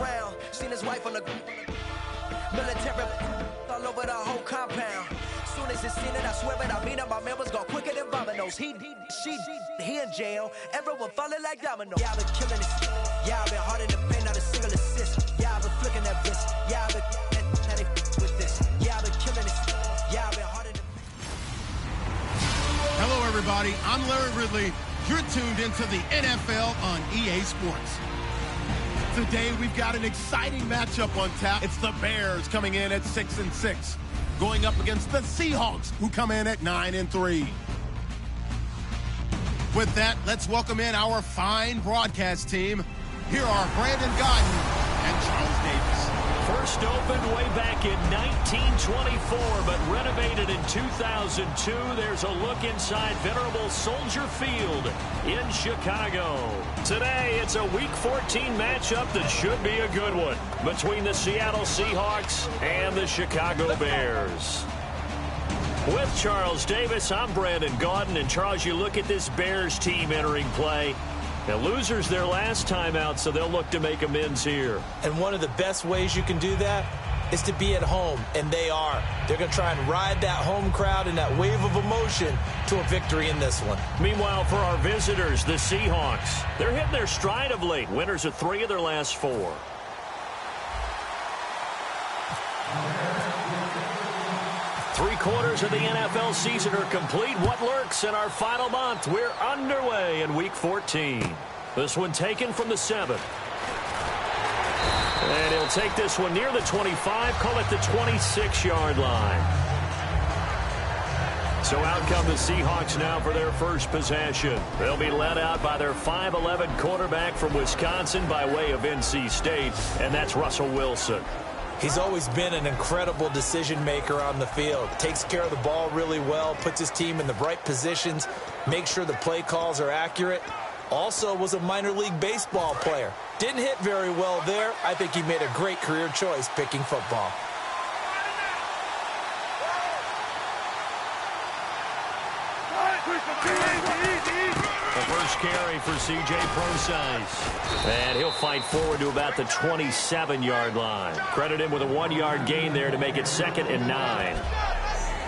around. Seen his wife on the military all over the whole compound. Soon as he seen it, I swear it, I mean it, my members go quicker than Vominos. He in jail, everyone falling like dominoes. Yeah, I've been killing this. Yeah, I've been hard in the paint, not a single assist. Yeah, I've been flicking that wrist. Yeah, I've been how they with this. Yeah, I've been killing this. Yeah, I've been hard in the Hello, everybody. I'm Larry Ridley. You're tuned into the NFL on EA Sports. Today, we've got an exciting matchup on tap. It's the Bears coming in at 6-6, going up against the Seahawks, who come in at 9-3. With that, let's welcome in our fine broadcast team. Here are Brandon Gaudin and Charles Davis. First opened way back in 1924, but renovated in 2002. There's a look inside venerable Soldier Field in Chicago. Today, it's a Week 14 matchup that should be a good one between the Seattle Seahawks and the Chicago Bears. With Charles Davis, I'm Brandon Gaudin. And Charles, you look at this Bears team entering play. The losers their last time out, so they'll look to make amends here. And one of the best ways you can do that is to be at home, and they are. They're going to try and ride that home crowd and that wave of emotion to a victory in this one. Meanwhile, for our visitors, the Seahawks, they're hitting their stride of late. Winners of 3 of their last 4. Three-quarters of the NFL season are complete. What lurks in our final month? We're underway in Week 14. This one taken from the 7. And he'll take this one near the 25, call it the 26-yard line. So out come the Seahawks now for their first possession. They'll be led out by their 5'11 quarterback from Wisconsin by way of NC State, and that's Russell Wilson. He's always been an incredible decision maker on the field. Takes care of the ball really well, puts his team in the right positions, makes sure the play calls are accurate. Also was a minor league baseball player. Didn't hit very well there. I think he made a great career choice picking football. The first carry for C.J. Prosise. And he'll fight forward to about the 27-yard line. Credit him with a 1-yard gain there to make it 2nd and 9.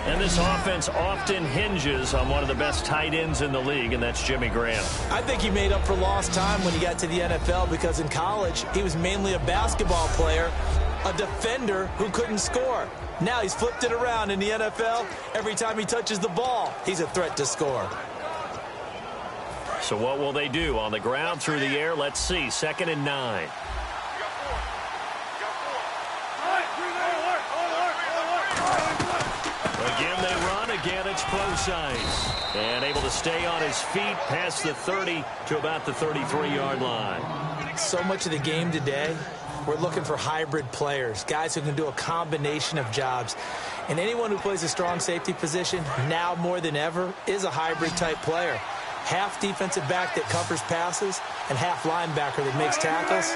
And this offense often hinges on one of the best tight ends in the league, and that's Jimmy Graham. I think he made up for lost time when he got to the NFL because in college, he was mainly a basketball player, a defender who couldn't score. Now he's flipped it around in the NFL. Every time he touches the ball, he's a threat to score. So what will they do? On the ground, through the air, let's see. 2nd and 9. Again, they run. Again, it's Prosise. And able to stay on his feet past the 30 to about the 33-yard line. So much of the game today, we're looking for hybrid players, guys who can do a combination of jobs. And anyone who plays a strong safety position, now more than ever, is a hybrid-type player. Half defensive back that covers passes and half linebacker that makes tackles.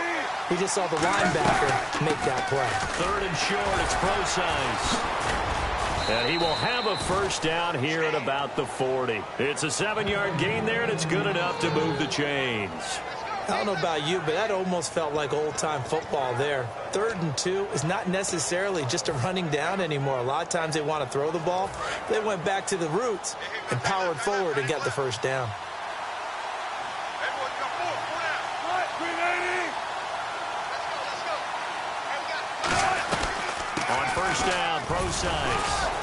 We just saw the linebacker make that play. 3rd and short, it's Prosise. And he will have a first down here at about the 40. It's a 7-yard gain there, and it's good enough to move the chains. I don't know about you, but that almost felt like old-time football there. 3rd and 2 is not necessarily just a running down anymore. A lot of times they want to throw the ball. They went back to the roots and powered forward and got the first down. On first down, Prosise.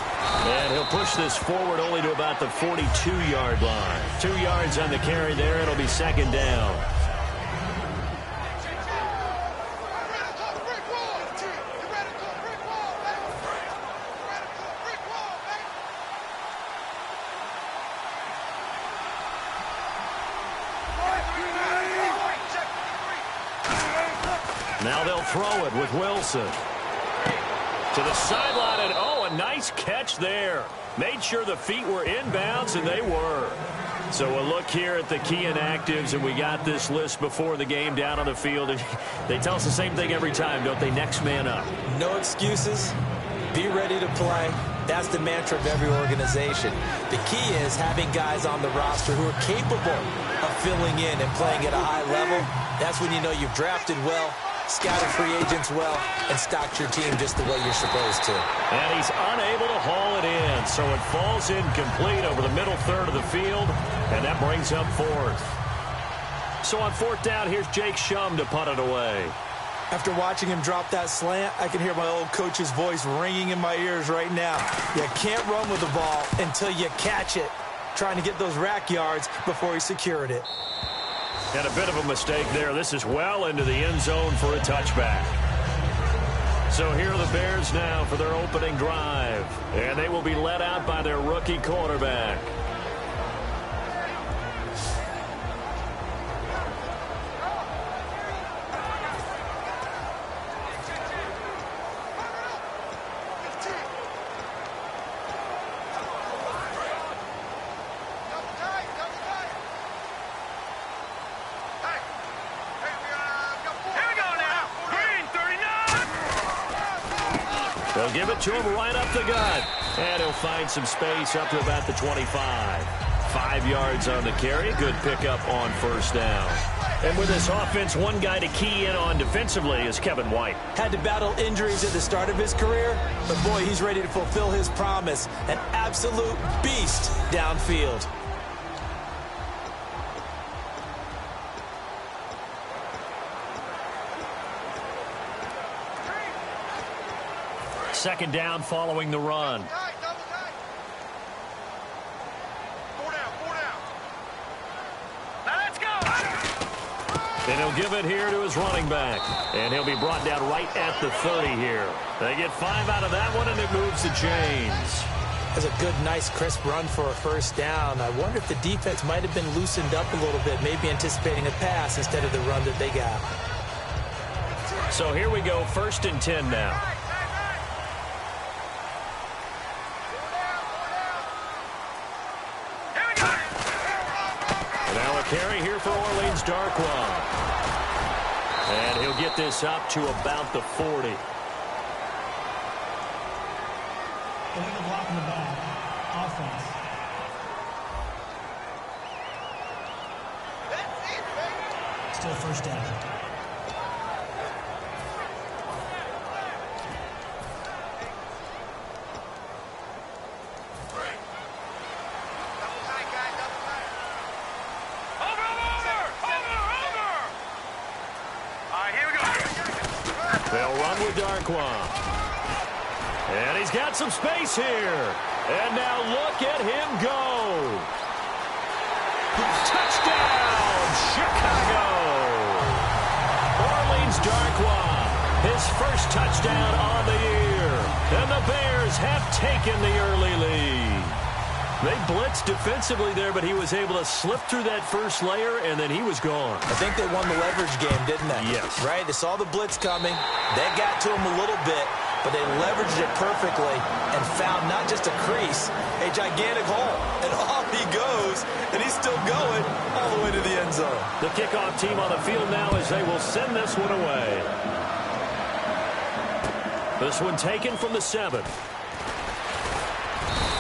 And he'll push this forward only to about the 42-yard line. 2 yards on the carry there. It'll be 2nd down. Now they'll throw it with Wilson. To the sideline, and oh, a nice catch there. Made sure the feet were inbounds, and they were. So a look here at the key inactives, and we got this list before the game down on the field. And they tell us the same thing every time, don't they? Next man up. No excuses. Be ready to play. That's the mantra of every organization. The key is having guys on the roster who are capable of filling in and playing at a high level. That's when you know you've drafted well scouted free agents well, and stocked your team just the way you're supposed to. And he's unable to haul it in, so it falls incomplete over the middle third of the field, and that brings up fourth. So on fourth down, here's Jake Shum to punt it away. After watching him drop that slant, I can hear my old coach's voice ringing in my ears right now. You can't run with the ball until you catch it. Trying to get those rack yards before he secured it. And a bit of a mistake there. This is well into the end zone for a touchback. So here are the Bears now for their opening drive. And they will be led out by their rookie quarterback. They'll give it to him right up the gut. And he'll find some space up to about the 25. 5 yards on the carry. Good pickup on first down. And with this offense, one guy to key in on defensively is Kevin White. Had to battle injuries at the start of his career, but boy, he's ready to fulfill his promise. An absolute beast downfield. Second down following the run. And he'll give it here to his running back. And he'll be brought down right at the 30 here. They get 5 out of that one, and it moves the chains. That's a good, nice, crisp run for a first down. I wonder if the defense might have been loosened up a little bit, maybe anticipating a pass instead of the run that they got. So here we go, 1st and 10 now. Now a carry here for Orleans Darkwa. And he'll get this up to about the 40. Illegal block in the back. Offense. Still first down. They'll run with Darkwa. And he's got some space here. And now look at him go. Touchdown, Chicago. Orleans Darkwa, his first touchdown on the year. And the Bears have taken the early lead. They blitzed defensively there, but he was able to slip through that first layer, and then he was gone. I think they won the leverage game, didn't they? Yes. Right? They saw the blitz coming. They got to him a little bit, but they leveraged it perfectly and found not just a crease, a gigantic hole. And off he goes, and he's still going all the way to the end zone. The kickoff team on the field now as they will send this one away. This one taken from the 7.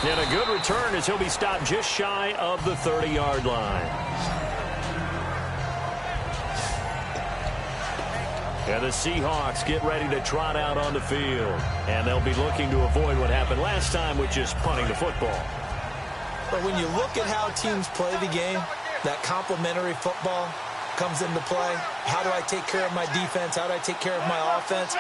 And a good return as he'll be stopped just shy of the 30-yard line. And the Seahawks get ready to trot out on the field. And they'll be looking to avoid what happened last time, which is punting the football. But when you look at how teams play the game, that complementary football comes into play. How do I take care of my defense? How do I take care of my offense?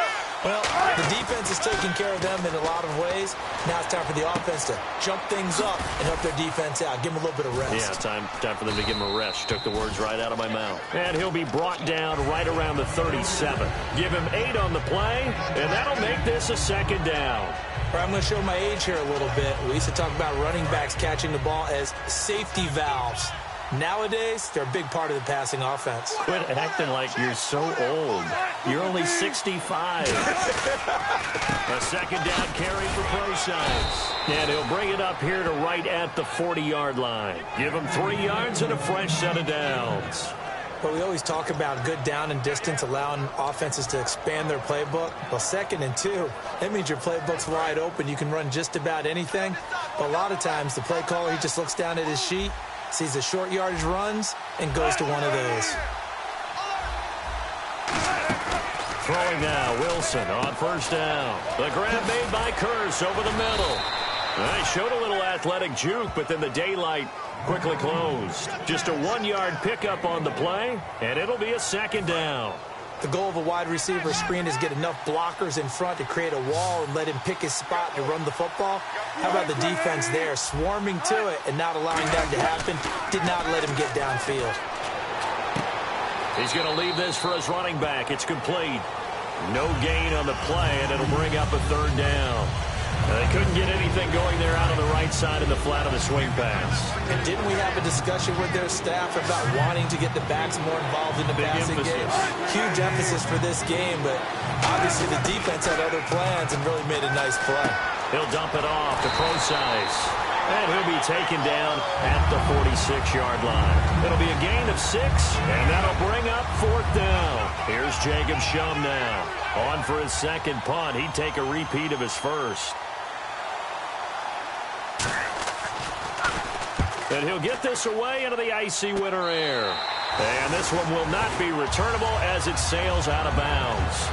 Well, the defense is taking care of them in a lot of ways. Now it's time for the offense to jump things up and help their defense out. Give them a little bit of rest. Yeah, time for them to give him a rest. Took the words right out of my mouth. And he'll be brought down right around the 37. Give him 8 on the play, and that'll make this a second down. All right, I'm going to show my age here a little bit. We used to talk about running backs catching the ball as safety valves. Nowadays, they're a big part of the passing offense. Quit acting like you're so old. You're only 65. A second down carry for Prosise. And he'll bring it up here to right at the 40-yard line. Give him 3 yards and a fresh set of downs. But we always talk about good down and distance, allowing offenses to expand their playbook. Well, 2nd and 2, that means your playbook's wide open. You can run just about anything. But a lot of times, the play caller, he just looks down at his sheet, sees the short yardage runs, and goes to one of those. Throwing now, Wilson on first down. The grab made by Kearse over the middle. They showed a little athletic juke, but then the daylight quickly closed. Just a 1-yard pickup on the play, and it'll be a second down. The goal of a wide receiver screen is get enough blockers in front to create a wall and let him pick his spot to run the football. How about the defense there, swarming to it and not allowing that to happen? Did not let him get downfield. He's going to leave this for his running back. It's complete. No gain on the play, and it'll bring up a third down. They couldn't get anything going there out on the right side of the flat of the swing pass. And didn't we have a discussion with their staff about wanting to get the backs more involved in the passing game? Huge emphasis for this game, but obviously the defense had other plans and really made a nice play. He'll dump it off to Prosise. And he'll be taken down at the 46-yard line. It'll be a gain of 6, and that'll bring up fourth down. Here's Jacob Shum now. On for his second punt. He'd take a repeat of his first. And he'll get this away into the icy winter air. And this one will not be returnable as it sails out of bounds.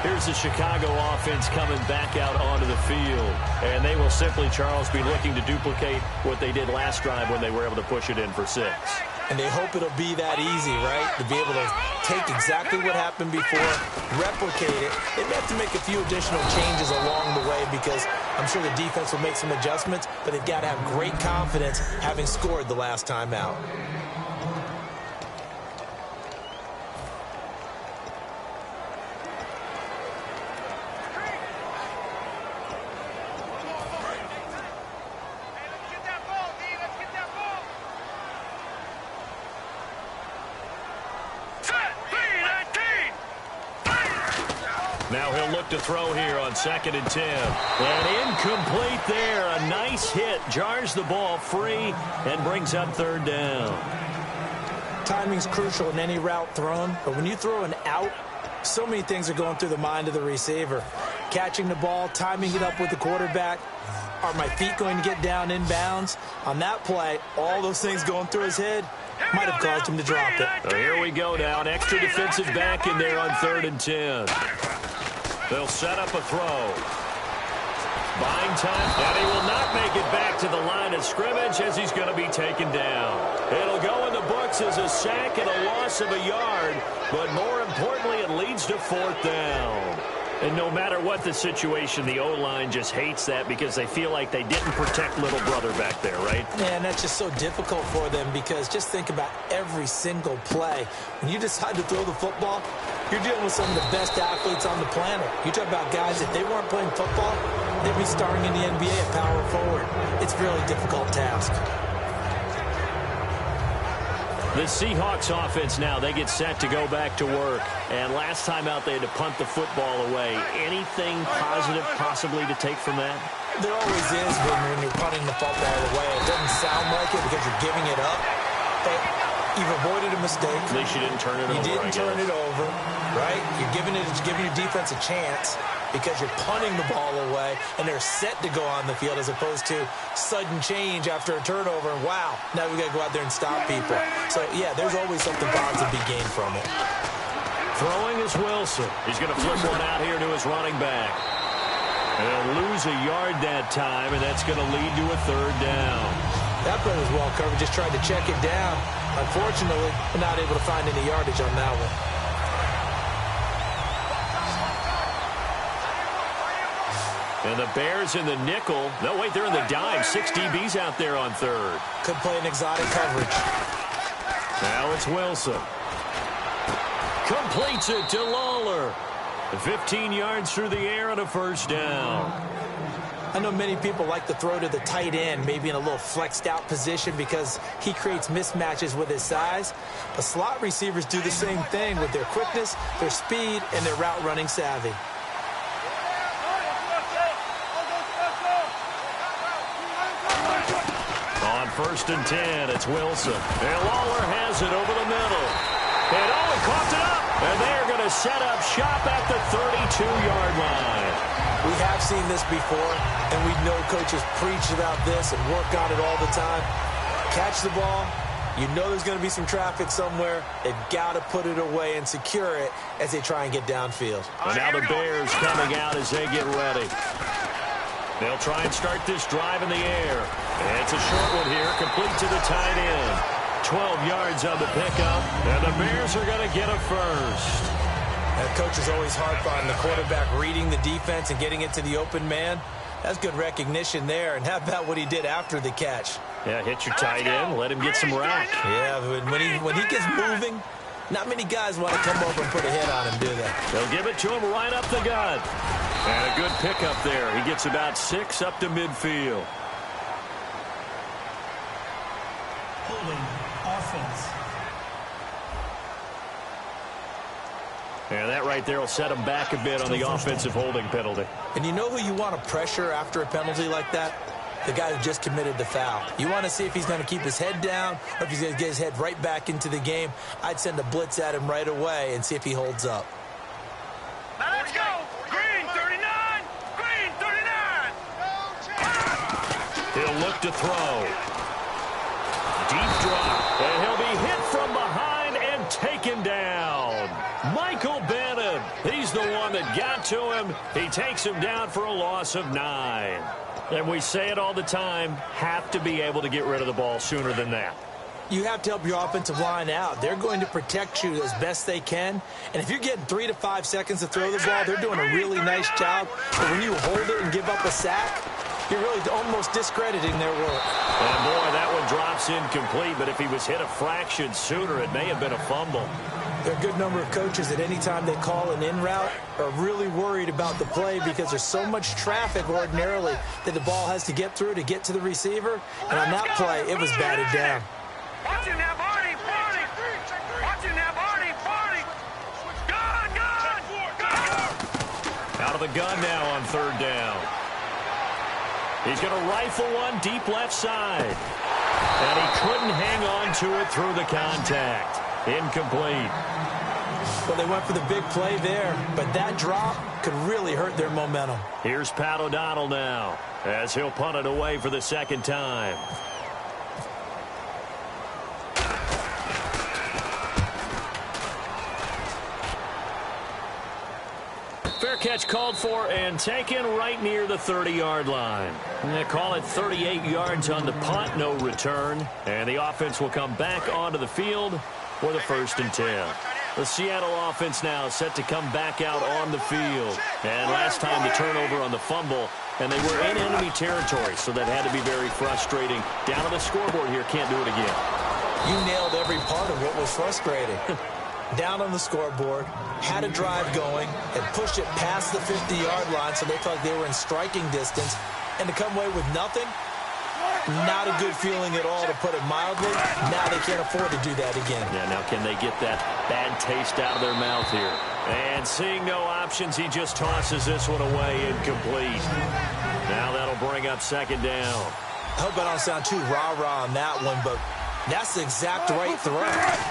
Here's the Chicago offense coming back out onto the field. And they will simply, Charles, be looking to duplicate what they did last drive when they were able to push it in for 6. And they hope it'll be that easy, right? To be able to take exactly what happened before, replicate it. They may have to make a few additional changes along the way because I'm sure the defense will make some adjustments, but they've got to have great confidence having scored the last time out. Now he'll look to throw here on 2nd and 10. And incomplete there. A nice hit. Jars the ball free and brings up third down. Timing's crucial in any route thrown, but when you throw an out, so many things are going through the mind of the receiver. Catching the ball, timing it up with the quarterback. Are my feet going to get down in bounds? On that play, all those things going through his head might have caused him to drop it. So here we go now. An extra defensive back in there on 3rd and 10. They'll set up a throw. Buying time, and he will not make it back to the line of scrimmage as he's going to be taken down. It'll go in the books as a sack and a loss of a yard, but more importantly, it leads to 4th down. And no matter what the situation, the O-line just hates that because they feel like they didn't protect little brother back there, right? Yeah, and that's just so difficult for them because just think about every single play. When you decide to throw the football, you're dealing with some of the best athletes on the planet. You talk about guys, if they weren't playing football, they'd be starring in the NBA at power forward. It's a really difficult task. The Seahawks offense now, they get set to go back to work. And last time out, they had to punt the football away. Anything positive possibly to take from that? There always is when you're punting the football away. It doesn't sound like it because you're giving it up. But you've avoided a mistake. At least you didn't turn it over. You didn't turn it over, right? You're giving your defense a chance because you're punting the ball away, and they're set to go on the field as opposed to sudden change after a turnover. And wow, now we got to go out there and stop people. So, yeah, there's always something positive to be gained from it. Throwing is Wilson. He's going to flip one out here to his running back. And they'll lose a yard that time, and that's going to lead to a 3rd down. That play was well covered. Just tried to check it down. Unfortunately, we're not able to find any yardage on that one. And the Bears in the nickel. No, wait, they're in the dime. 6 DBs out there on 3rd. Could play an exotic coverage. Now it's Wilson. Completes it to Lawler. 15 yards through the air and a 1st down. I know many people like to throw to the tight end, maybe in a little flexed out position because he creates mismatches with his size. But slot receivers do the same thing with their quickness, their speed, and their route running savvy. On 1st and 10, it's Wilson. And Lawler has it over the middle. And Owen coughed it up. And they're going to set up shop at the 32-yard line. We have seen this before, and we know coaches preach about this and work on it all the time. Catch the ball, You know there's going to be some traffic somewhere. They've got to put it away and secure it as they try and get downfield. And now the Bears coming out as they get ready. They'll try and start this drive in the air. And it's a short one here, complete to the tight end. 12 yards on the pickup, and the Bears are going to get a first. That coach is always harp on the quarterback reading the defense and getting it to the open man. That's good recognition there. And how about what he did after the catch? Yeah, hit your tight end, let him get some rack. Yeah, when he gets moving, not many guys want to come over and put a hit on him, do they? They'll give it to him right up the gut. And a good pickup there. He gets about 6 up to midfield. Holding offense. And that right there will set him back a bit on the offensive holding penalty. And you know who you want to pressure after a penalty like that? The guy who just committed the foul. You want to see if he's going to keep his head down or if he's going to get his head right back into the game. I'd send a blitz at him right away and see if he holds up. Now let's go. Green 39. Green 39. He'll look to throw. Deep drop. And he'll be hit from behind and taken down. Michael Bannon. He's the one that got to him. He takes him down for a loss of 9. And we say it all the time, have to be able to get rid of the ball sooner than that. You have to help your offensive line out. They're going to protect you as best they can. And if you're getting 3 to 5 seconds to throw the ball, they're doing a really nice job. But when you hold it and give up a sack, you're really almost discrediting their work. And boy, that one drops incomplete. But if he was hit a fraction sooner, it may have been a fumble. There are a good number of coaches that any time they call an in route are really worried about the play because there's so much traffic ordinarily that the ball has to get through to get to the receiver. And on that play, it was batted down. Watch him now, Barney. Barney. Watch him now, Barney. Barney. Gun. Out of the gun now on 3rd down. He's going to rifle one deep left side. And he couldn't hang on to it through the contact. Incomplete. Well, they went for the big play there, but that drop could really hurt their momentum. Here's Pat O'Donnell now as he'll punt it away for the 2nd time. Fair catch called for and taken right near the 30-yard line. They call it 38 yards on the punt, no return. And the offense will come back onto the field for the 1st and 10. The Seattle offense now set to come back out on the field. And last time the turnover on the fumble, and they were in enemy territory, so that had to be very frustrating. Down on the scoreboard here, can't do it again. You nailed every part of what was frustrating. Down on the scoreboard, had a drive going, and pushed it past the 50-yard line so they felt like they were in striking distance, and to come away with nothing, not a good feeling at all, to put it mildly. Now they can't afford to do that again. Yeah, now can they get that bad taste out of their mouth here? And seeing no options, he just tosses this one away, incomplete. Now that'll bring up 2nd down. I hope I don't sound too rah-rah on that one, but that's the exact right throw.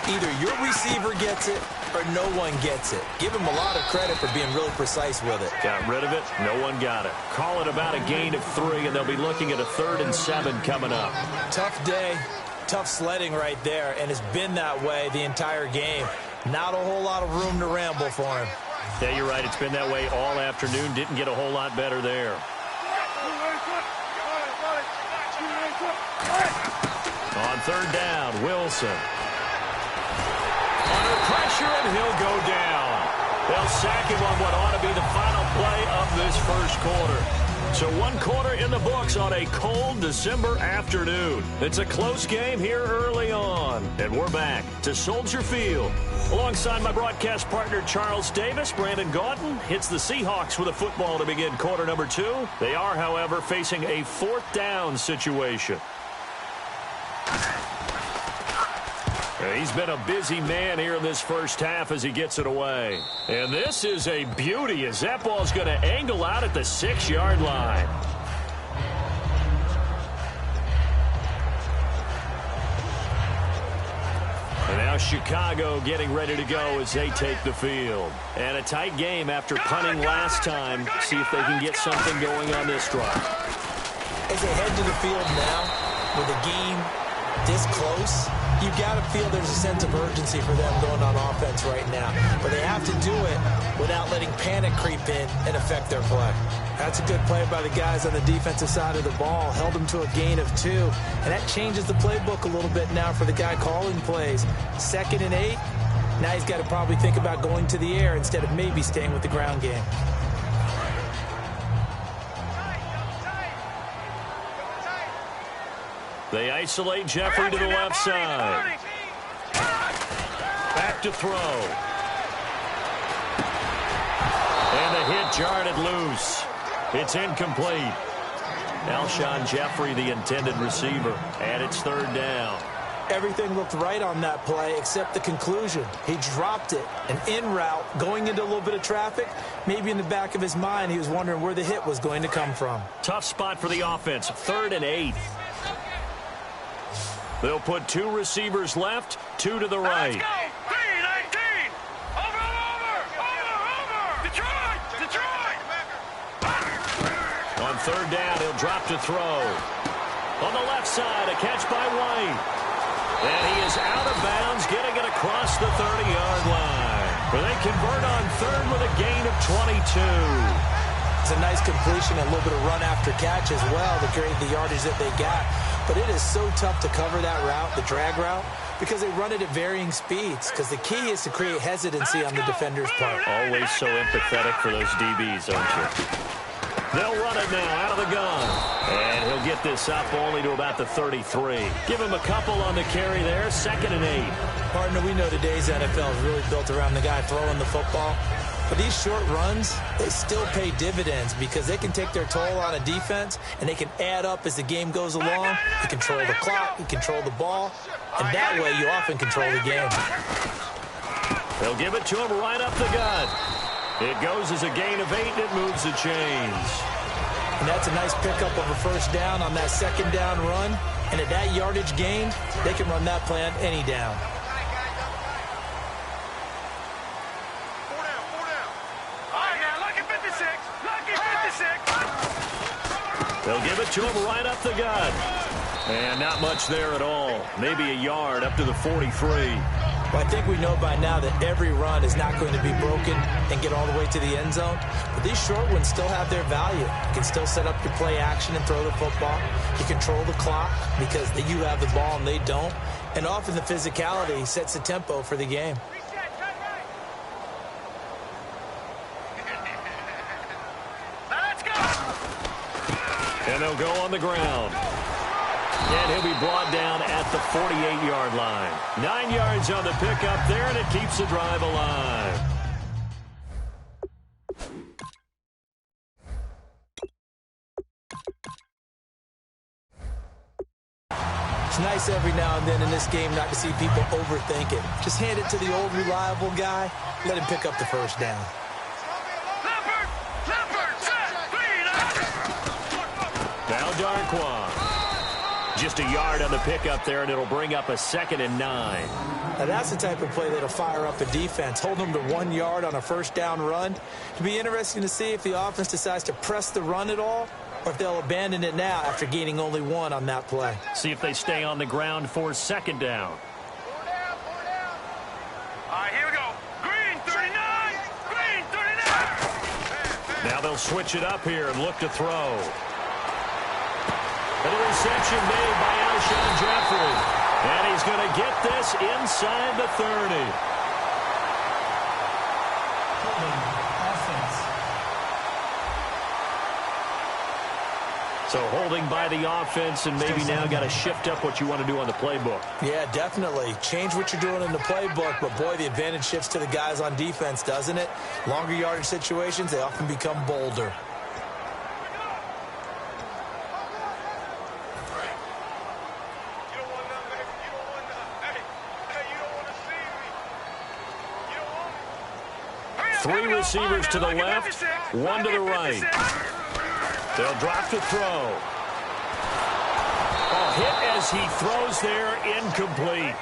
Either your receiver gets it or no one gets it. Give him a lot of credit for being really precise with it. Got rid of it. No one got it. Call it about a gain of 3, and they'll be looking at a 3rd and 7 coming up. Tough day, tough sledding right there, and it's been that way the entire game. Not a whole lot of room to ramble for him. Yeah, you're right. It's been that way all afternoon. Didn't get a whole lot better there. On 3rd down, Wilson. Under pressure, and he'll go down. They'll sack him on what ought to be the final play of this 1st quarter. So 1 quarter in the books on a cold December afternoon. It's a close game here early on. And we're back to Soldier Field. Alongside my broadcast partner, Charles Davis, Brandon Gaudin hits the Seahawks with a football to begin quarter number 2. They are, however, facing a 4th down situation. He's been a busy man here in this first half as he gets it away. And this is a beauty as that ball's going to angle out at the 6-yard line. And now Chicago getting ready to go as they take the field. And a tight game after punting last time. See if they can get something going on this drive. As they head to the field now with a game this close, you've got to feel there's a sense of urgency for them going on offense right now. But they have to do it without letting panic creep in and affect their play. That's a good play by the guys on the defensive side of the ball. Held them to a gain of 2. And that changes the playbook a little bit now for the guy calling plays. 2nd and 8. Now he's got to probably think about going to the air instead of maybe staying with the ground game. They isolate Jeffrey to the left side. Back to throw. And the hit jarred it loose. It's incomplete. Alshon Jeffrey, the intended receiver, and it's 3rd down. Everything looked right on that play except the conclusion. He dropped it. An in route going into a little bit of traffic. Maybe in the back of his mind he was wondering where the hit was going to come from. Tough spot for the offense. 3rd and 8. They'll put 2 receivers left, 2 to the right. Let's go. 3-19. Over. Detroit. On 3rd down, he'll drop to throw. On the left side, a catch by White. And he is out of bounds, getting it across the 30-yard line. Where they convert on 3rd with a gain of 22. It's a nice completion, a little bit of run after catch as well to create the yardage that they got. But it is so tough to cover that route, the drag route, because they run it at varying speeds. Because the key is to create hesitancy on the defender's part. Always so empathetic for those DBs, aren't you? They'll run it now out of the gun. And he'll get this up only to about the 33. Give him a couple on the carry there. 2nd and 8. Partner, we know today's NFL is really built around the guy throwing the football. But these short runs, they still pay dividends because they can take their toll on a defense and they can add up as the game goes along. You control the clock, you control the ball, and that way you often control the game. They'll give it to him right up the gut. It goes as a gain of 8 and it moves the chains. And that's a nice pickup of a 1st down on that 2nd down run. And at that yardage gained, they can run that play on any down. They'll give it to him right up the gut. And not much there at all. Maybe a yard up to the 43. Well, I think we know by now that every run is not going to be broken and get all the way to the end zone. But these short ones still have their value. You can still set up your play action and throw the football. You control the clock because you have the ball and they don't. And often the physicality sets the tempo for the game. And they'll go on the ground. And he'll be brought down at the 48-yard line. 9 yards on the pickup there, and it keeps the drive alive. It's nice every now and then in this game not to see people overthink it. Just hand it to the old reliable guy. Let him pick up the 1st down. Now Darkwa. Just a yard on the pickup there, and it'll bring up a 2nd and 9. Now that's the type of play that'll fire up a defense. Hold them to 1 yard on a 1st down run. It'll be interesting to see if the offense decides to press the run at all, or if they'll abandon it now after gaining only 1 on that play. See if they stay on the ground for 2nd down. All right, here we go. Green 39. Green 39. Now they'll switch it up here and look to throw. An interception made by Alshon Jeffrey. And he's going to get this inside the 30. So holding by the offense, and maybe now got to shift up what you want to do on the playbook. Yeah, definitely. Change what you're doing in the playbook, but boy, the advantage shifts to the guys on defense, doesn't it? Longer yardage situations, they often become bolder. Three receivers to the left, 1 to the right. They'll drop to throw. A hit as he throws there, incomplete.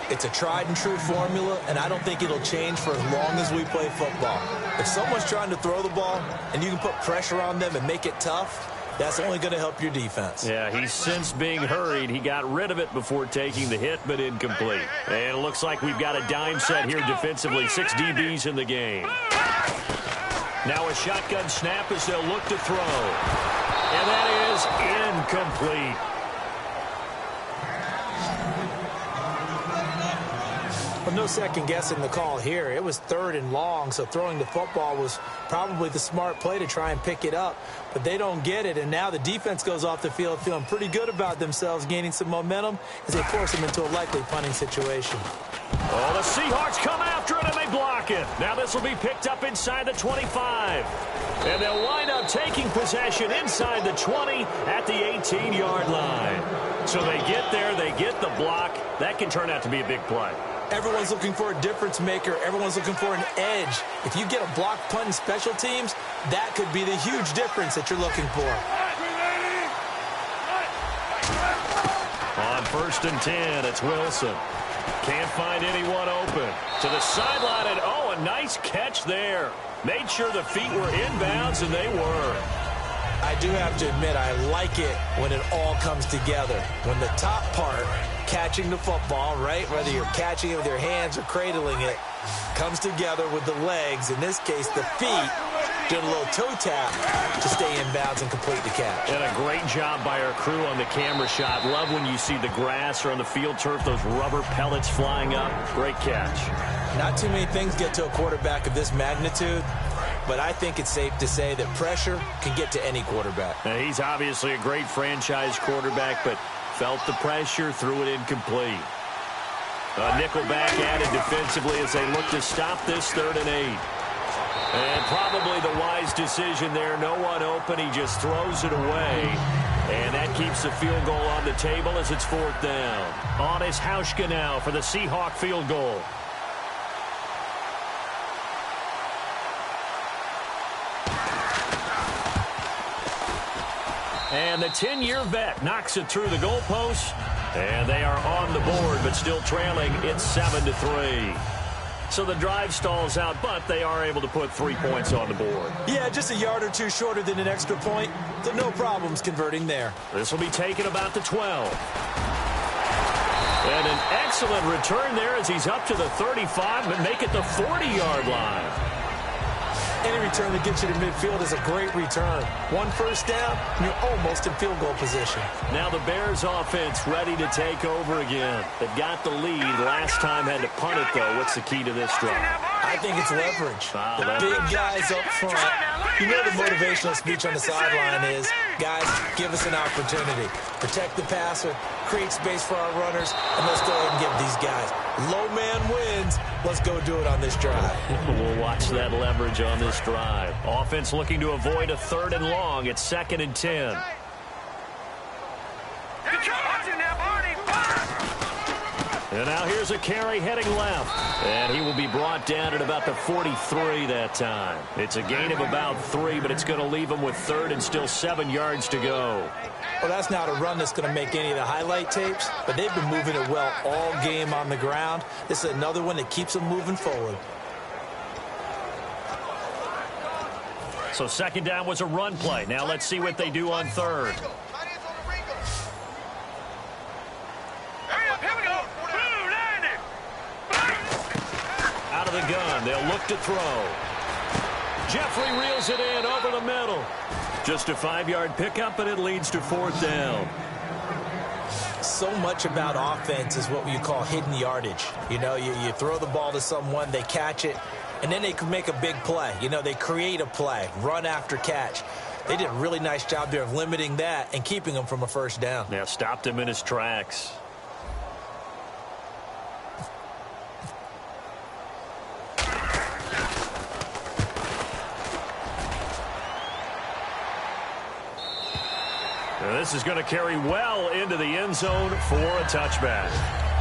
It's a tried and true formula, and I don't think it'll change for as long as we play football. If someone's trying to throw the ball and you can put pressure on them and make it tough, That's only going to help your defense. Yeah, he's since being hurried. He got rid of it before taking the hit, but incomplete. And it looks like we've got a dime set here defensively. 6 DBs in the game. Now a shotgun snap as they'll look to throw. And that is incomplete. Well, no second guessing the call here. It was 3rd and long, so throwing the football was probably the smart play to try and pick it up. But they don't get it, and now the defense goes off the field feeling pretty good about themselves, gaining some momentum as they force them into a likely punting situation. Oh, the Seahawks come after it, and they block it. Now this will be picked up inside the 25. And they'll wind up taking possession inside the 20 at the 18-yard line. So they get there, they get the block. That can turn out to be a big play. Everyone's looking for a difference maker. Everyone's looking for an edge. If you get a block punt in special teams, that could be the huge difference that you're looking for. On 1st and 10, it's Wilson. Can't find anyone open. To the sideline, and oh, a nice catch there. Made sure the feet were inbounds, and they were. I do have to admit, I like it when it all comes together. When the top part, catching the football, right, whether you're catching it with your hands or cradling it, comes together with the legs, in this case the feet, doing a little toe tap to stay in bounds and complete the catch. And a great job by our crew on the camera shot. Love when you see the grass or on the field turf, those rubber pellets flying up. Great catch. Not too many things get to a quarterback of this magnitude, but I think it's safe to say that pressure can get to any quarterback. Now, he's obviously a great franchise quarterback, but felt the pressure, threw it incomplete. A nickelback added defensively as they look to stop this 3rd and 8. And probably the wise decision there. No one open. He just throws it away. And that keeps the field goal on the table as it's 4th down. On is Hauschka now for the Seahawk field goal. And the 10-year vet knocks it through the goalpost. And they are on the board, but still trailing. It's 7-3. So the drive stalls out, but they are able to put 3 points on the board. Yeah, just a yard or two shorter than an extra point. So no problems converting there. This will be taken about the 12. And an excellent return there as he's up to the 35, but make it the 40-yard line. Any return that gets you to midfield is a great return. 1 first down, and you're almost in field goal position. Now the Bears offense ready to take over again. They've got the lead. Last time had to punt it, though. What's the key to this drive? I think it's leverage. The big guys up front. You know the motivational speech on the sideline is, guys, give us an opportunity. Protect the passer, create space for our runners, and let's go ahead and give these guys. Low man wins. Let's go do it on this drive. We'll watch that leverage on this drive. Offense looking to avoid a 3rd and long. It's 2nd and 10. And now here's a carry heading left. And he will be brought down at about the 43 that time. It's a gain of about 3, but it's going to leave him with 3rd and still 7 yards to go. Well, that's not a run that's going to make any of the highlight tapes, but they've been moving it well all game on the ground. This is another one that keeps them moving forward. So 2nd down was a run play. Now let's see what they do on 3rd. Out of the gun, they'll look to throw. Jeffrey reels it in over the middle. Just a 5-yard pickup, and it leads to 4th down. So much about offense is what you call hidden yardage. You know, you throw the ball to someone, they catch it, and then they can make a big play. You know, they create a play, run after catch. They did a really nice job there of limiting that and keeping him from a 1st down. Yeah, stopped him in his tracks. This is going to carry well into the end zone for a touchback.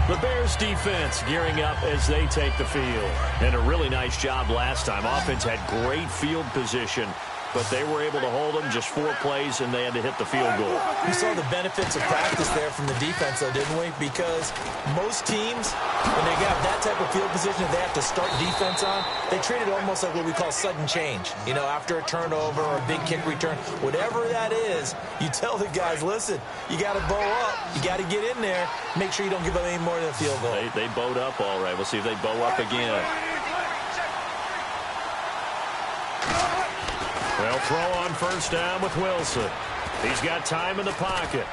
The Bears defense gearing up as they take the field. And a really nice job last time. Offense had great field position. but they were able to hold them just 4 plays, and they had to hit the field goal. We saw the benefits of practice there from the defense, though, didn't we? Because most teams, when they have that type of field position that they have to start defense on, they treat it almost like what we call sudden change. You know, after a turnover or a big kick return, whatever that is, you tell the guys, listen, you got to bow up. You got to get in there. Make sure you don't give up any more than a field goal. They bowed up all right. We'll see if they bow up again. They'll throw on first down with Wilson. He's got time in the pocket.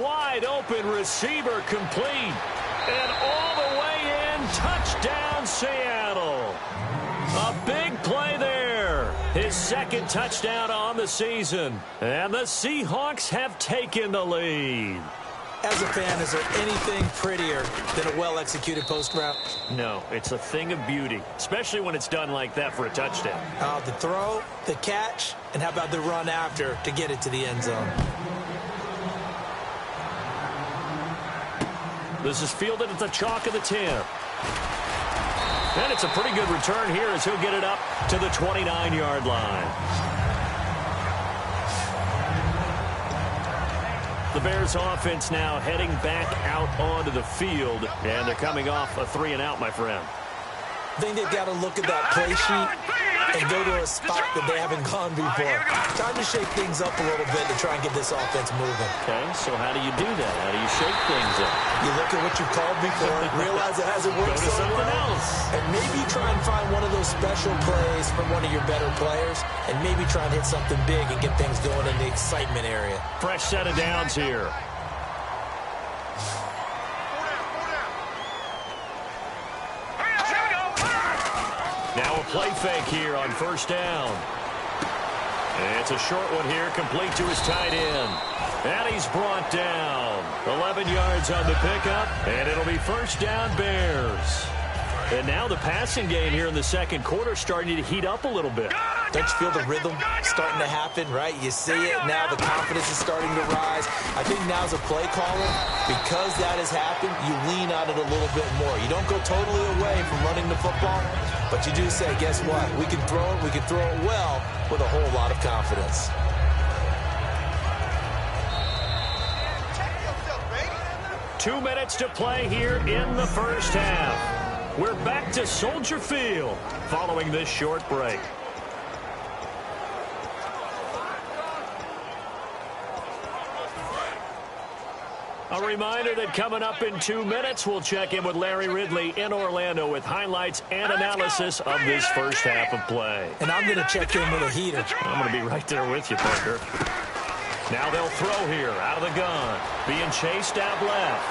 Wide open receiver complete. And all the way in, touchdown Seattle. A big play there. His second touchdown on the season. And the Seahawks have taken the lead. As a fan, is there anything prettier than a well-executed post route? No, it's a thing of beauty, especially when it's done like that for a touchdown. The throw, the catch, and how about the run after to get it to the end zone? This is fielded at the chalk of the 10. And it's a pretty good return here as he'll get it up to the 29-yard line. The Bears offense now heading back out onto the field, and they're coming off a 3-and-out, my friend. I think they've got to look at that play sheet and go to a spot that they haven't gone before. Time to shake things up a little bit to try and get this offense moving. Okay, so how do you do that? How do you shake things up? You look at what you called before, realize it hasn't worked so something well, else. and maybe try and find one of those special plays from one of your better players, and maybe try and hit something big and get things going in the excitement area. Fresh set of downs here. Now a play fake here on first down. And it's a short one here, complete to his tight end. And he's brought down. 11 yards on the pickup, and it'll be first down Bears. And now the passing game here in the second quarter starting to heat up a little bit. Don't you feel the rhythm starting to happen, right? You see it now. The confidence is starting to rise. I think now's a play caller. Because that has happened, you lean on it a little bit more. You don't go totally away from running the football, but you do say, guess what? We can throw it. We can throw it well with a whole lot of confidence. Check yourself, baby. 2 minutes to play here in the first half. We're back to Soldier Field following this short break. A reminder that coming up in 2 minutes, we'll check in with Larry Ridley in Orlando with highlights and analysis of this first half of play. And I'm going to check in with a heater. I'm going to be right there with you, Parker. Now they'll throw here out of the gun. Being chased out left.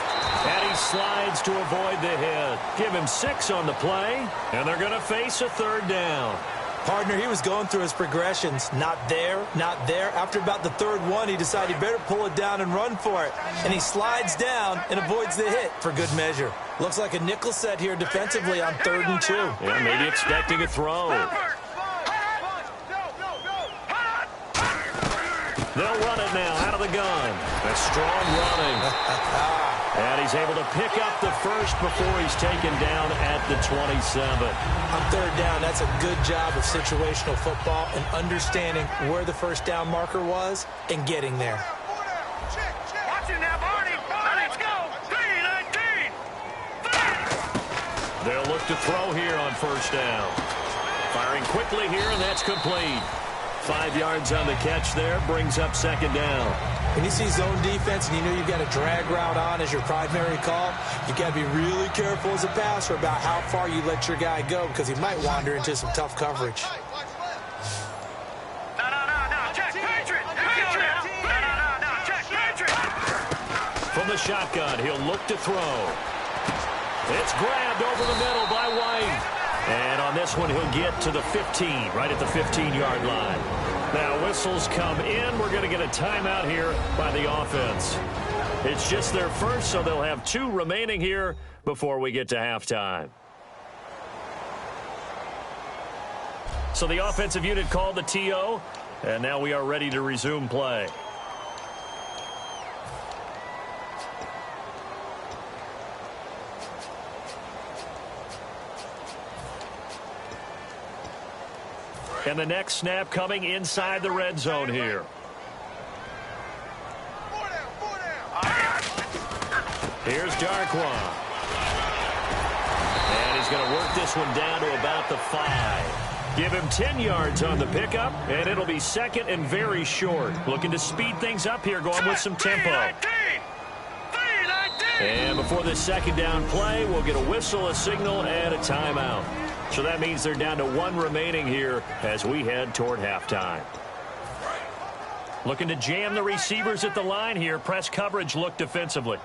And he slides to avoid the hit. Give him 6 on the play, and they're going to face a third down. Partner, he was going through his progressions. Not there, not there. After about the third one, he decided he better pull it down and run for it. And he slides down and avoids the hit for good measure. Looks like a nickel set here defensively on 3rd and 2. Yeah, maybe expecting a throw. They'll run it now out of the gun. A strong running. And he's able to pick up the first before he's taken down at the 27. On 3rd down, that's a good job of situational football and understanding where the first down marker was and getting there. Watch it now, Barney. Let's go. 3-19. They'll look to throw here on first down. Firing quickly here, and that's complete. 5 yards on the catch there, brings up 2nd down. When you see zone defense and you know you've got a drag route on as your primary call, you've got to be really careful as a passer about how far you let your guy go because he might wander into some tough coverage. No. Check, Patriot. No. Check, Patriot. From the shotgun, he'll look to throw. It's grabbed over the middle by White. And on this one, he'll get to the 15, right at the 15-yard line. Now, whistles come in. We're going to get a timeout here by the offense. It's just their first, so they'll have 2 remaining here before we get to halftime. So the offensive unit called the TO, and now we are ready to resume play. And the next snap coming inside the red zone here. Here's Darkwa. And he's going to work this one down to about the 5. Give him 10 yards on the pickup, and it'll be second and very short. Looking to speed things up here, going with some tempo. And before this second down play, we'll get a whistle, a signal, and a timeout. So that means they're down to 1 remaining here as we head toward halftime. Looking to jam the receivers at the line here. Press coverage look defensively.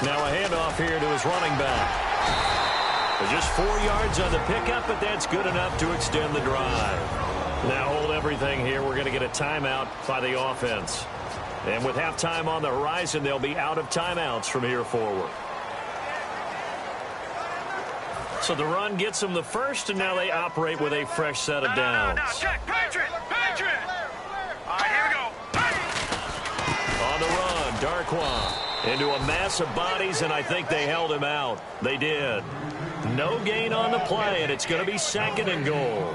Now a handoff here to his running back. Just 4 yards on the pickup, but that's good enough to extend the drive. Now hold everything here. We're going to get a timeout by the offense. And with halftime on the horizon, they'll be out of timeouts from here forward. So the run gets them the first, and now they operate with a fresh set of downs. Now check, Patriot! All right, here we go. On the run, Darkwa into a mass of bodies, and I think they held him out. They did. No gain on the play, and it's going to be second and goal.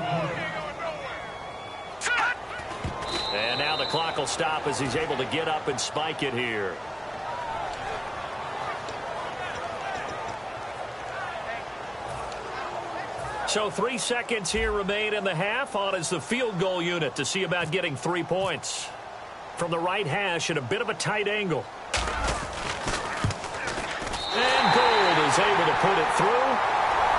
And now the clock will stop as he's able to get up and spike it here. So 3 seconds here remain in the half. On is the field goal unit to see about getting 3 points. From the right hash at a bit of a tight angle. And Gould is able to put it through.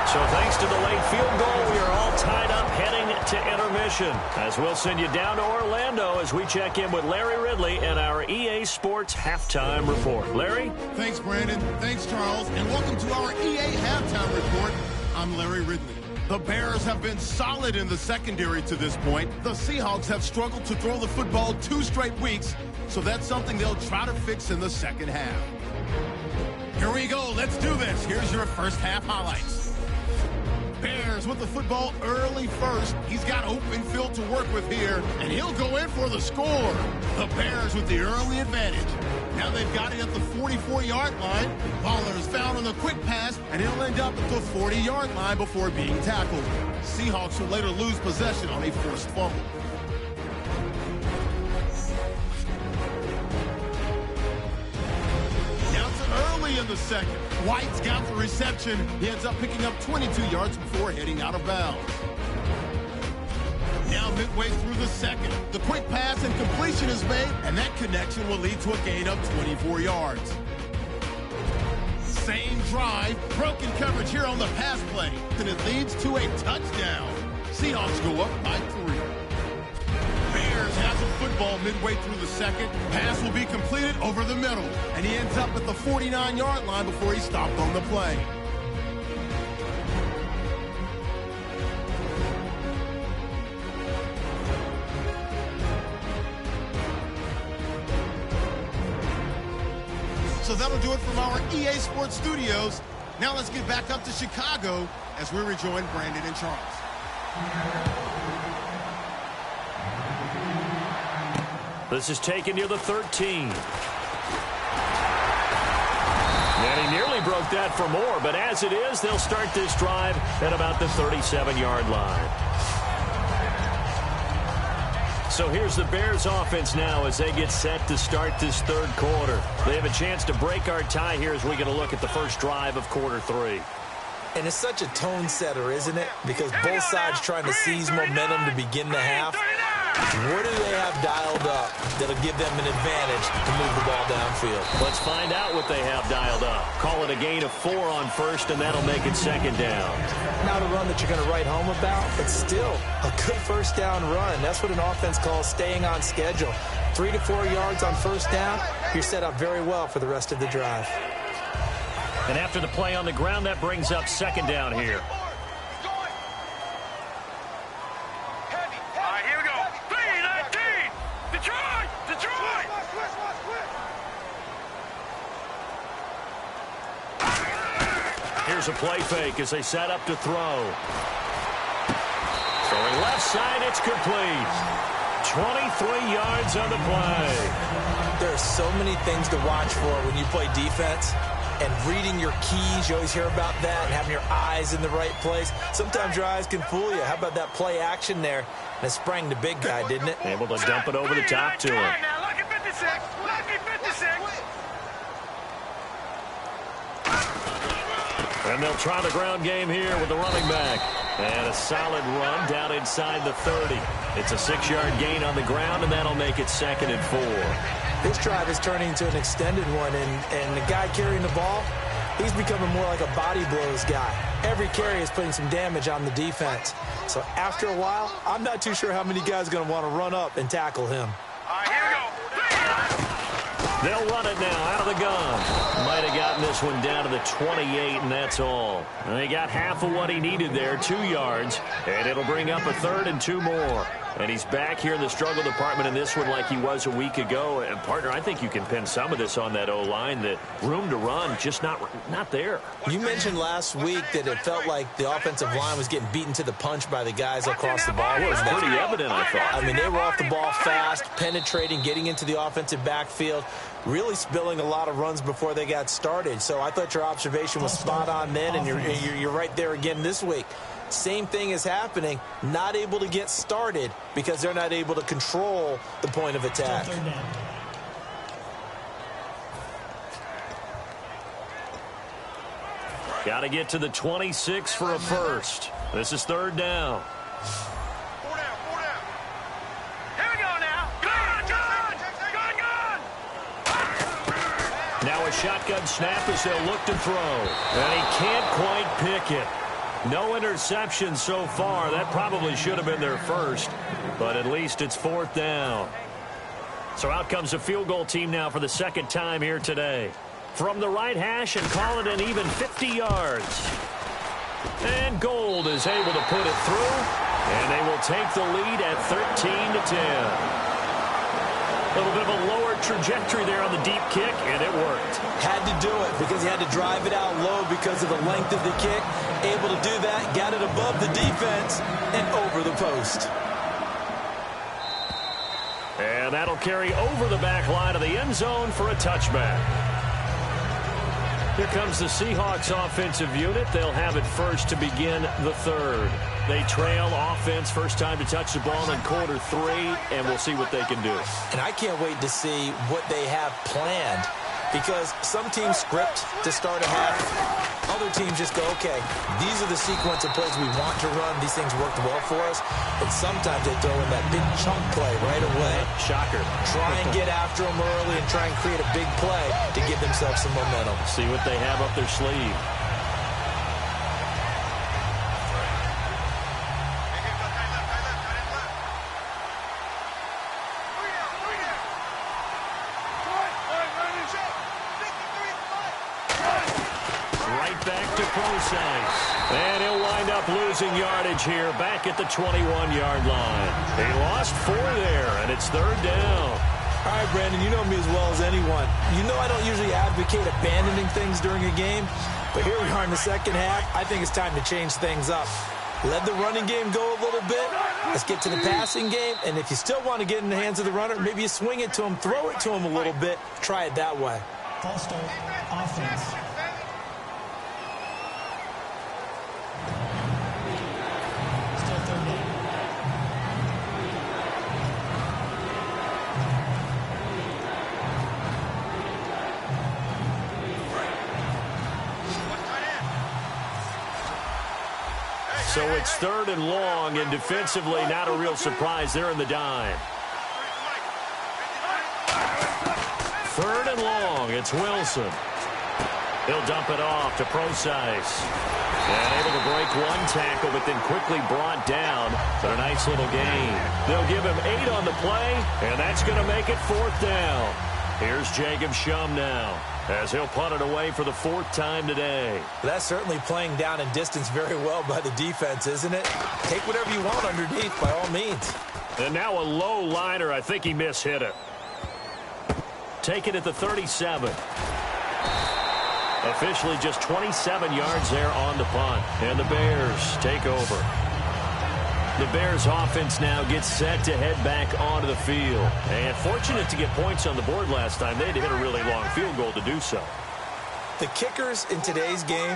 So thanks to the late field goal, we are all tied up heading to intermission. As we'll send you down to Orlando as we check in with Larry Ridley and our EA Sports Halftime Report. Larry? Thanks, Brandon. Thanks, Charles. And welcome to our EA Halftime Report. I'm Larry Ridley. The Bears have been solid in the secondary to this point. The Seahawks have struggled to throw the football 2 straight weeks, so that's something they'll try to fix in the second half. Here we go. Let's do this. Here's your first half highlights. Bears with the football early first. He's got open field to work with here, and he'll go in for the score. The Bears with the early advantage. Now they've got it at the 44-yard line. Baller's found on the quick pass, and he'll end up at the 40-yard line before being tackled. Seahawks will later lose possession on a forced fumble. Early in the second, White's got the reception. He ends up picking up 22 yards before heading out of bounds. Now midway through the second, the quick pass and completion is made, and that connection will lead to a gain of 24 yards. Same drive, broken coverage here on the pass play, and it leads to a touchdown. Seahawks go up by 3. Bears has the football midway through the second. Pass will be completed over the middle, and he ends up at the 49-yard line before he's stopped on the play. So that'll do it from our EA Sports Studios. Now let's get back up to Chicago as we rejoin Brandon and Charles. This is taken near the 13. And he nearly broke that for more, but as it is, they'll start this drive at about the 37-yard line. So here's the Bears offense now as they get set to start this third quarter. They have a chance to break our tie here as we get a look at the first drive of quarter 3. And it's such a tone setter, isn't it? Because both sides trying to seize momentum to begin the half. What do they have dialed up that'll give them an advantage to move the ball downfield? Let's find out what they have dialed up. Call it a gain of 4 on first, and that'll make it second down. Not a run that you're going to write home about, but still a good first down run. That's what an offense calls staying on schedule. 3 to 4 yards on first down, you're set up very well for the rest of the drive. And after the play on the ground, that brings up second down here. Here's a play fake as they set up to throw. Throwing left side, it's complete. 23 yards on the play. There are so many things to watch for when you play defense. and reading your keys. You always hear about that, and having your eyes in the right place. Sometimes your eyes can fool you. How about that play action there? And it sprang the big guy, didn't it? Able to dump it over the top to him. Now, lucky 56. Lucky 56. And they'll try the ground game here with the running back. And a solid run down inside the 30. It's a 6-yard gain on the ground, and that'll make it 2nd and 4. This drive is turning into an extended one, and the guy carrying the ball, he's becoming more like a body blows guy. Every carry is putting some damage on the defense. So after a while, I'm not too sure how many guys are going to want to run up and tackle him. All right, here we go. They'll run it now out of the gun. Might have gotten this one down to the 28, and that's all. And they got half of what he needed there, 2 yards, and it'll bring up a 3rd and 2 more. And he's back here in the struggle department in this one like he was a week ago. And, partner, I think you can pin some of this on that O-line. The room to run just not there. You mentioned last week that it felt like the offensive line was getting beaten to the punch by the guys across the ball. It was pretty evident, I thought. I mean, they were off the ball fast, penetrating, getting into the offensive backfield, really spilling a lot of runs before they got started. So I thought your observation was spot on then, and you're right there again this week. Same thing is happening, not able to get started because they're not able to control the point of attack. Got to get to the 26 for a first. This is 3rd down. 4 down, 4 down. Here we go now. Gun. Now a shotgun snap as they'll look to throw. And he can't quite pick it. No interception so far. That probably should have been their first, but at least it's 4th down. So out comes a field goal team now for the 2nd time here today. From the right hash and call it an even 50 yards. And Gold is able to put it through, and they will take the lead at 13-10. A little bit of a lower trajectory there on the deep kick, and it worked. Had to do it because he had to drive it out low because of the length of the kick. Able to do that, got it above the defense and over the post. And that'll carry over the back line of the end zone for a touchback. Here comes the Seahawks offensive unit. They'll have it first to begin the 3rd. They trail offense, first time to touch the ball in quarter 3, and we'll see what they can do. And I can't wait to see what they have planned, because some teams script to start a half. Other teams just go, okay, these are the sequence of plays we want to run. These things worked well for us. And sometimes they throw in that big chunk play right away. Shocker. Try and get after them early and try and create a big play to give themselves some momentum. See what they have up their sleeve. And he'll wind up losing yardage here back at the 21-yard line. He lost 4 there, and it's 3rd down. All right, Brandon, you know me as well as anyone. You know I don't usually advocate abandoning things during a game, but here we are in the 2nd half. I think it's time to change things up. Let the running game go a little bit. Let's get to the passing game, and if you still want to get in the hands of the runner, maybe you swing it to him, throw it to him a little bit, try it that way. False start, offense. Still 3rd down. So it's 3rd and long, and defensively not a real surprise. They're in the dime. 3rd and long. It's Wilson. He'll dump it off to Procise. And able to break one tackle, but then quickly brought down. But a nice little gain. They'll give him 8 on the play, and that's going to make it 4th down. Here's Jacob Shum now, as he'll punt it away for the 4th time today. That's certainly playing down and distance very well by the defense, isn't it? Take whatever you want underneath, by all means. And now a low liner. I think he mishit it. Take it at the 37. Officially just 27 yards there on the punt. And the Bears take over. The Bears offense now gets set to head back onto the field. And fortunate to get points on the board last time. They had to hit a really long field goal to do so. The kickers in today's game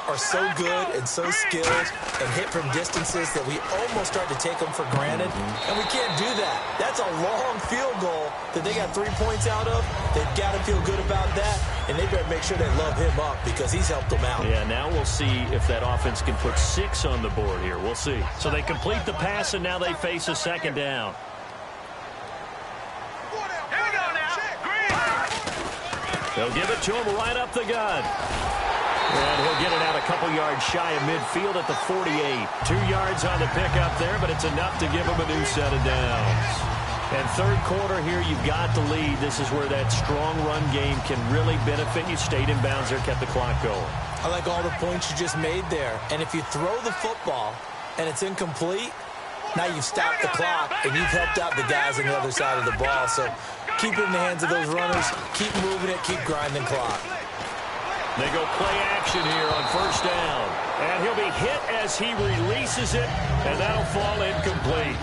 are so good and so skilled and hit from distances that we almost start to take them for granted, and we can't do that. That's a long field goal that they got 3 points out of. They've got to feel good about that, and they better make sure they love him up because he's helped them out. Yeah, now we'll see if that offense can put 6 on the board here. We'll see. So they complete the pass, and now they face a second down. Here we go now. They'll give it to him right up the gut. And he'll get it out a couple yards shy of midfield at the 48. 2 yards on the pickup there, but it's enough to give him a new set of downs. And third quarter here, you've got the lead. This is where that strong run game can really benefit you. Stayed in bounds there, kept the clock going. I like all the points you just made there. And if you throw the football and it's incomplete, now you've stopped the clock and you've helped out the guys on the other side of the ball. So keep it in the hands of those runners. Keep moving it. Keep grinding clock. They go play action here on first down. And he'll be hit as he releases it, and that'll fall incomplete.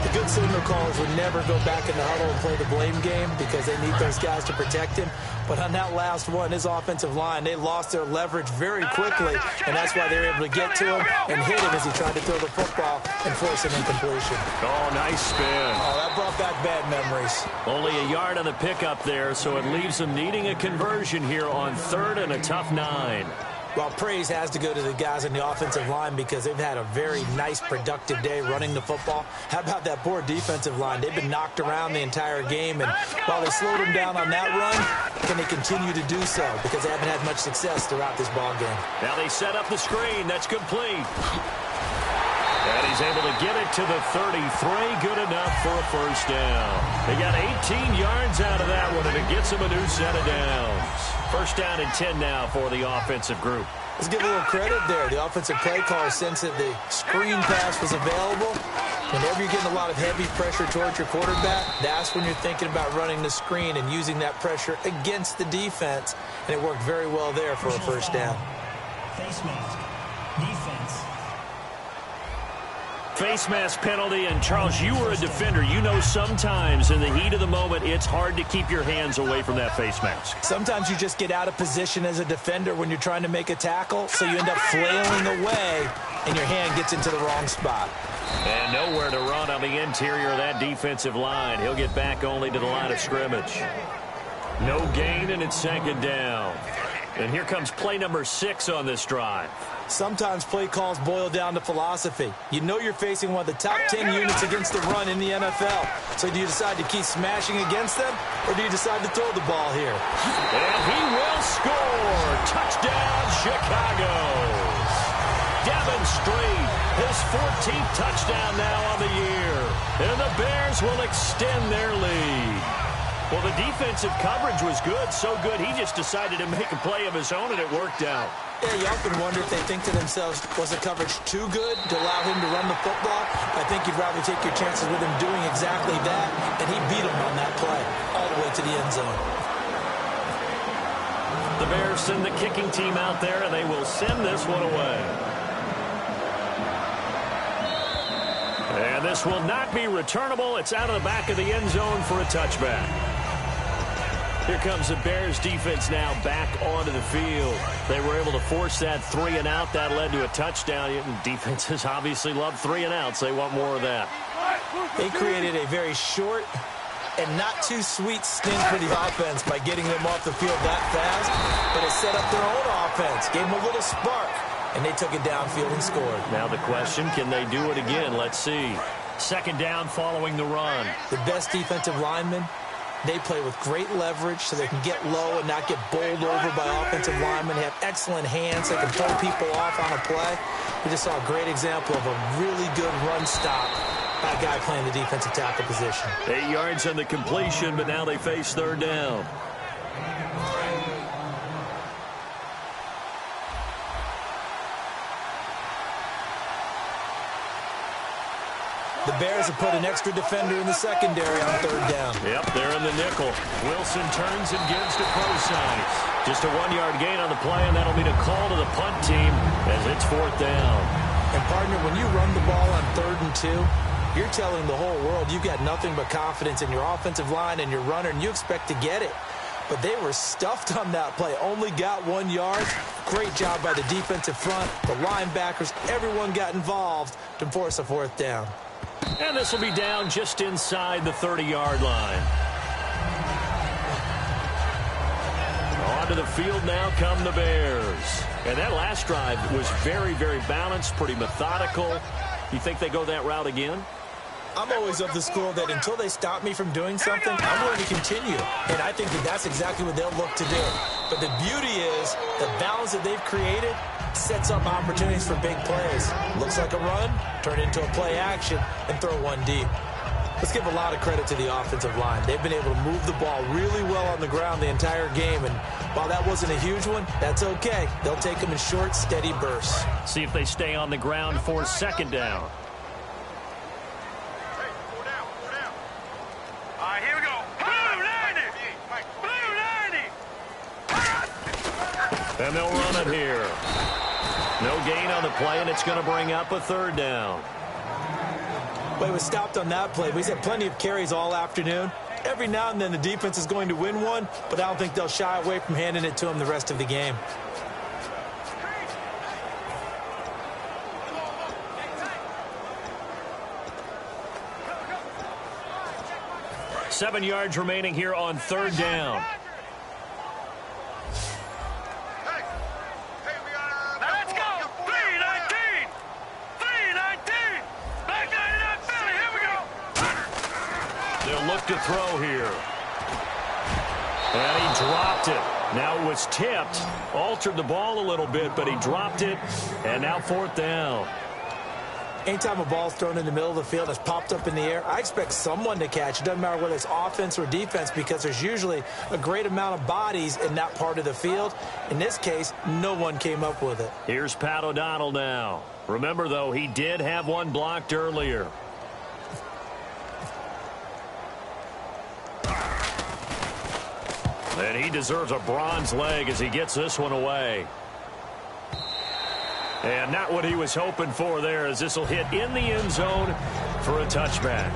The good signal callers would never go back in the huddle and play the blame game because they need those guys to protect him. But on that last one, his offensive line, they lost their leverage very quickly, and that's why they were able to get to him and hit him as he tried to throw the football and force an incompletion. Oh, nice spin. Oh, that brought back bad memories. Only a yard on the pickup there, so it leaves them needing a conversion here on third and a tough 9. Well, praise has to go to the guys on the offensive line because they've had a very nice, productive day running the football. How about that poor defensive line? They've been knocked around the entire game, and while they slowed them down on that run, can they continue to do so? Because they haven't had much success throughout this ball game. Now they set up the screen. That's complete. And he's able to get it to the 33. Good enough for a first down. They got 18 yards out of that one, and it gets them a new set of downs. First down and 10 now for the offensive group. Let's give a little credit there. The offensive play caller sensed that the screen pass was available. Whenever you're getting a lot of heavy pressure towards your quarterback, that's when you're thinking about running the screen and using that pressure against the defense. And it worked very well there for a first down. Face mask. Defense. Face mask penalty, and Charles, you were a defender. You know sometimes in the heat of the moment, it's hard to keep your hands away from that face mask. Sometimes you just get out of position as a defender when you're trying to make a tackle, so you end up flailing away, and your hand gets into the wrong spot. And nowhere to run on the interior of that defensive line. He'll get back only to the line of scrimmage. No gain, and it's second down. And here comes play number 6 on this drive. Sometimes play calls boil down to philosophy. You know you're facing one of the top 10 units against the run in the NFL. So do you decide to keep smashing against them, or do you decide to throw the ball here? And he will score. Touchdown, Chicago. Devin Street, his 14th touchdown now on the year. And the Bears will extend their lead. Well, the defensive coverage was good, so good he just decided to make a play of his own, and it worked out. Yeah, you often wonder if they think to themselves, was the coverage too good to allow him to run the football? I think you'd rather take your chances with him doing exactly that, and he beat him on that play all the way to the end zone. The Bears send the kicking team out there, and they will send this one away. And this will not be returnable. It's out of the back of the end zone for a touchback. Here comes the Bears defense now back onto the field. They were able to force that 3 and out. That led to a touchdown. Defenses obviously love 3 and outs. They want more of that. They created a very short and not too sweet stint for the offense by getting them off the field that fast, but it set up their own offense, gave them a little spark, and they took it downfield and scored. Now the question, can they do it again? Let's see. Second down following the run. The best defensive linemen, they play with great leverage so they can get low and not get bowled over by offensive linemen. They have excellent hands. They can throw people off on a play. We just saw a great example of a really good run stop by a guy playing the defensive tackle position. 8 yards on the completion, but now they face third down. The Bears have put an extra defender in the secondary on third down. Yep, they're in the nickel. Wilson turns and gives to Prosise. Just a 1-yard gain on the play, and that'll mean a call to the punt team as it's fourth down. And, partner, when you run the ball on 3rd and 2, you're telling the whole world you've got nothing but confidence in your offensive line and your runner, and you expect to get it. but they were stuffed on that play. Only got 1 yard. Great job by the defensive front, the linebackers, everyone got involved to force a 4th down. And this will be down just inside the 30-yard line. Onto the field now come the Bears. And that last drive was very, very balanced, pretty methodical. You think they go that route again? I'm always of the school that until they stop me from doing something, I'm going to continue. And I think that that's exactly what they'll look to do. But the beauty is the balance that they've created sets up opportunities for big plays. Looks like a run, turn into a play action, and throw one deep. Let's give a lot of credit to the offensive line. They've been able to move the ball really well on the ground the entire game. And while that wasn't a huge one, that's okay. They'll take them in short, steady bursts. See if they stay on the ground for 2nd down. Here we go. Blue 90. Blue 90. And they'll run it here. No gain on the play, and it's going to bring up a 3rd down. Well, he was stopped on that play. He's had plenty of carries all afternoon. Every now and then the defense is going to win one, but I don't think they'll shy away from handing it to him the rest of the game. Seven yards remaining here on 3rd down. Now let's go. 319. 319. Back 99 Philly. Here we go. They'll look to throw here. And he dropped it. Now it was tipped. Altered the ball a little bit, but he dropped it. And now 4th down. Anytime a ball's thrown in the middle of the field that's popped up in the air, I expect someone to catch. It doesn't matter whether it's offense or defense because there's usually a great amount of bodies in that part of the field. In this case, no one came up with it. Here's Pat O'Donnell now. Remember, though, he did have one blocked earlier. And he deserves a bronze leg as he gets this one away. And not what he was hoping for there, as this will hit in the end zone for a touchback.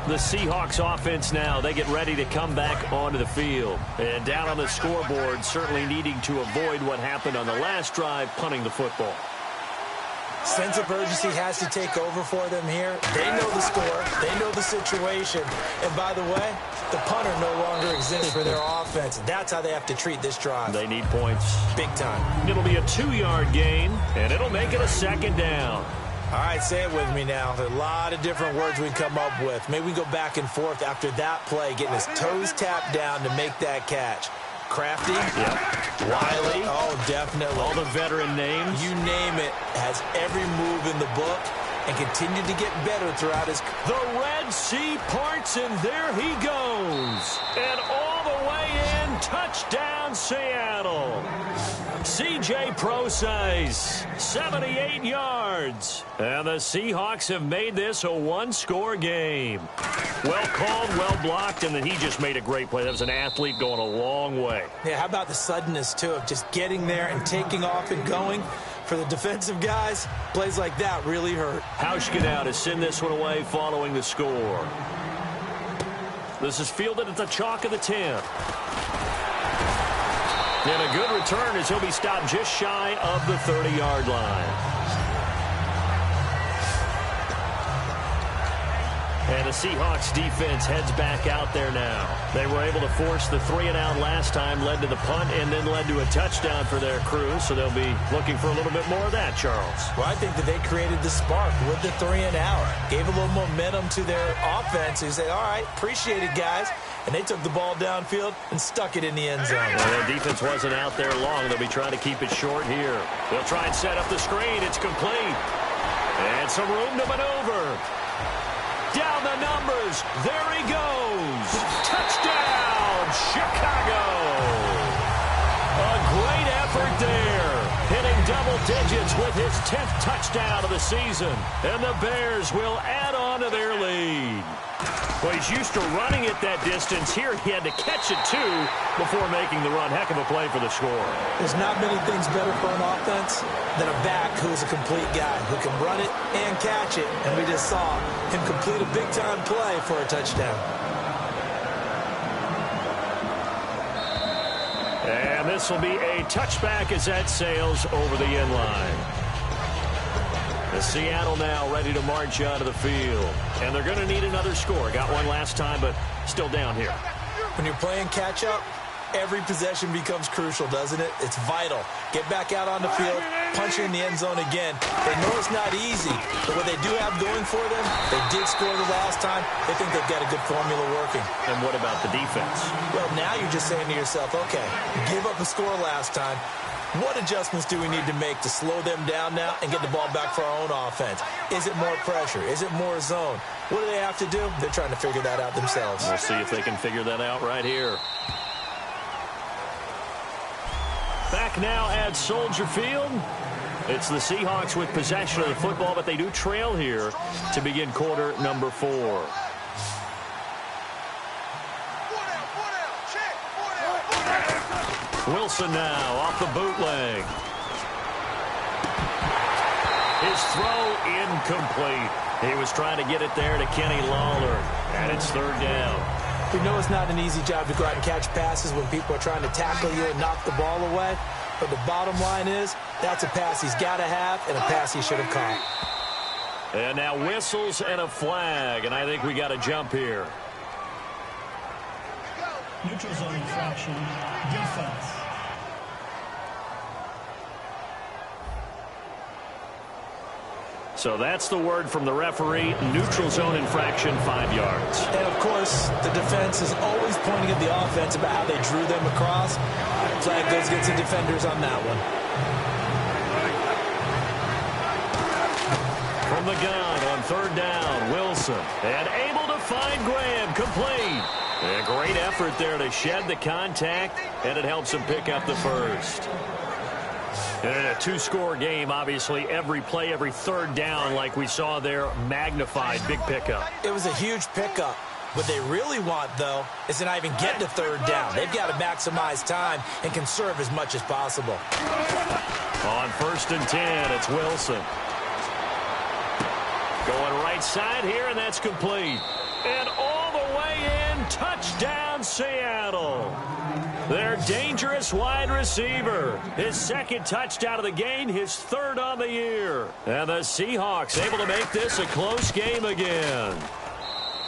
The Seahawks offense now, they get ready to come back onto the field. And down on the scoreboard, certainly needing to avoid what happened on the last drive, punting the football. Sense of urgency has to take over for them here. They know the score. They know the situation. And by the way, the punter no longer exists for their offense. That's how they have to treat this drive. They need points. Big time. It'll be a 2-yard gain, and it'll make it a 2nd down. All right, say it with me now. There are a lot of different words we come up with. Maybe we go back and forth after that play, getting his toes tapped down to make that catch. Crafty. Yep. Wiley. Oh, definitely. All the veteran names. You name it. Has every move in the book and continued to get better throughout his... The Red Sea parts, and there he goes. And all the way in, touchdown Seattle. C.J. Prosise, 78 yards. And the Seahawks have made this a one-score game. Well called, well blocked, and then he just made a great play. That was an athlete going a long way. Yeah, how about the suddenness, too, of just getting there and taking off and going? For the defensive guys, plays like that really hurt. Hauschka now to send this one away following the score. This is fielded at the chalk of the 10. And a good return as he'll be stopped just shy of the 30-yard line. And the Seahawks defense heads back out there now. They were able to force the 3-and-out last time, led to the punt, and then led to a touchdown for their crew. So they'll be looking for a little bit more of that, Charles. Well, I think that they created the spark with the 3-and-out. Gave a little momentum to their offense. Who said, all right, appreciate it, guys. And they took the ball downfield and stuck it in the end zone. Well, their defense wasn't out there long. They'll be trying to keep it short here. They'll try and set up the screen. It's complete. And some room to maneuver. Down the numbers. There he goes. Touchdown, Chicago. A great effort there. Hitting double digits with his 10th touchdown of the season. And the Bears will add on to their lead. Well, he's used to running it that distance. Here he had to catch it, too, before making the run. Heck of a play for the score. There's not many things better for an offense than a back who's a complete guy, who can run it and catch it. And we just saw him complete a big-time play for a touchdown. this will be a touchback as that sails over the end line. The Seattle now ready to march out of the field. And they're going to need another score. Got one last time, but still down here. When you're playing catch-up, every possession becomes crucial, doesn't it? It's vital. Get back out on the field, punch in the end zone again. They know it's not easy, but what they do have going for them, they did score the last time. They think they've got a good formula working. And what about the defense? Well, now you're just saying to yourself, okay, give up a score last time. What adjustments do we need to make to slow them down now and get the ball back for our own offense? Is it more pressure? Is it more zone? What do they have to do? They're trying to figure that out themselves. We'll see if they can figure that out right here. Back now at Soldier Field. It's the Seahawks with possession of the football, but they do trail here to begin quarter number 4. Wilson now off the bootleg. His throw incomplete. He was trying to get it there to Kenny Lawler, and it's third down. We know it's not an easy job to go out and catch passes when people are trying to tackle you and knock the ball away, but the bottom line is that's a pass he's got to have and a pass he should have caught. And now whistles and a flag, and I think we got a jump here. Neutral zone infraction, defense. So that's the word from the referee. Neutral zone infraction, 5 yards. And, of course, the defense is always pointing at the offense about how they drew them across. Flag goes against the defenders on that one. From the gun on third down, Wilson. And able to find Graham, complete. A great effort there to shed the contact, and it helps him pick up the first. And in a 2-score game, obviously, every play, every third down, like we saw there, magnified. Big pickup. It was a huge pickup. What they really want, though, is to not even get to third down. They've got to maximize time and conserve as much as possible. On 1st and 10, it's Wilson. Going right side here, and that's complete. And all the way in, touchdown, Seattle. Their dangerous wide receiver. His second touchdown of the game, his third on the year. And the Seahawks able to make this a close game again.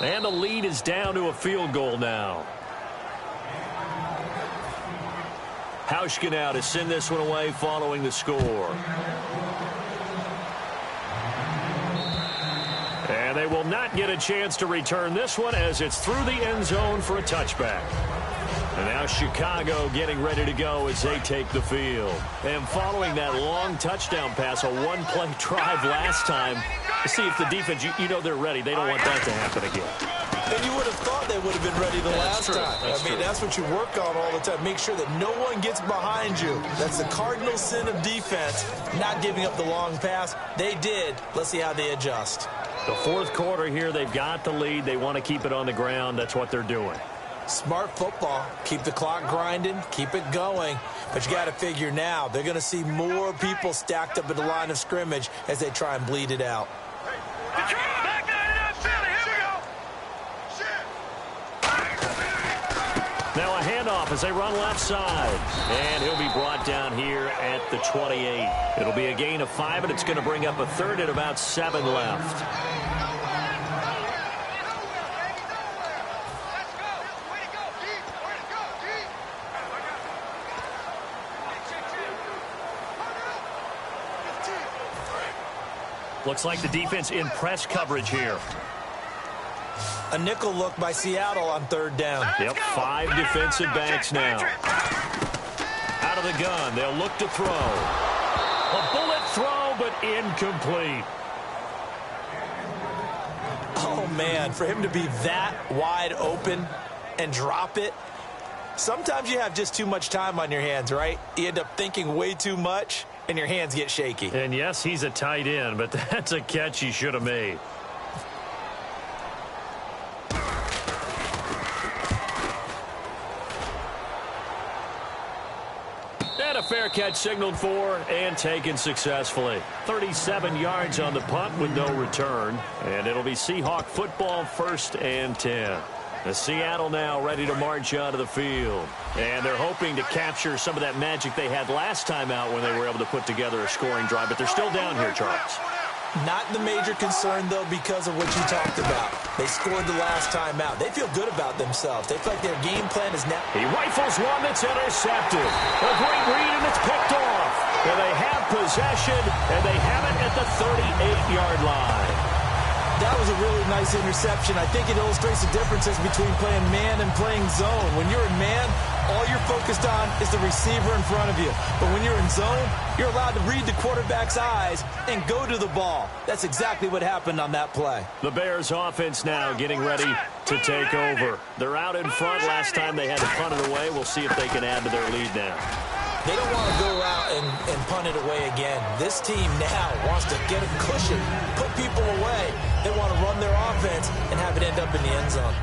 And the lead is down to a field goal now. Hauschka now to send this one away following the score. And they will not get a chance to return this one as it's through the end zone for a touchback. And now Chicago getting ready to go as they take the field. And following that long touchdown pass, a one-play drive last time, to see if the defense, you know they're ready. They don't want that to happen again. And you would have thought they would have been ready the last time. That's what you work on all the time. Make sure that no one gets behind you. That's the cardinal sin of defense, not giving up the long pass. They did. Let's see how they adjust. The fourth quarter here, they've got the lead. They want to keep it on the ground. That's what they're doing. Smart football. Keep the clock grinding. Keep it going. But you got to figure now, they're going to see more people stacked up at the line of scrimmage as they try and bleed it out. Now a handoff as they run left side. And he'll be brought down here at the 28. It'll be a gain of 5, and it's going to bring up a third at about 7 left. Looks like the defense in press coverage here. A nickel look by Seattle on third down. Yep, 5 defensive backs now. Out of the gun, they'll look to throw. A bullet throw, but incomplete. Oh, man, for him to be that wide open and drop it. Sometimes you have just too much time on your hands, right? You end up thinking way too much, and your hands get shaky. And yes, he's a tight end, but that's a catch he should have made. And a fair catch signaled for and taken successfully. 37 yards on the punt with no return. And it'll be Seahawk football, 1st and 10. Seattle now ready to march onto the field. And they're hoping to capture some of that magic they had last time out when they were able to put together a scoring drive. But they're still down here, Charles. Not the major concern, though, because of what you talked about. They scored the last time out. They feel good about themselves. They feel like their game plan is now. He rifles one that's intercepted. A great read, and it's picked off. And they have possession, and they have it at the 38-yard line. That was a really nice interception. I think it illustrates the differences between playing man and playing zone. When you're in man, all you're focused on is the receiver in front of you. But when you're in zone, you're allowed to read the quarterback's eyes and go to the ball. That's exactly what happened on that play. The Bears offense now getting ready to take over. They're out in front. Last time they had to punt it away. We'll see if they can add to their lead now. They don't want to go out and punt it away again. This team now wants to get a cushion, put people away. They want to run their offense and have it end up in the end zone.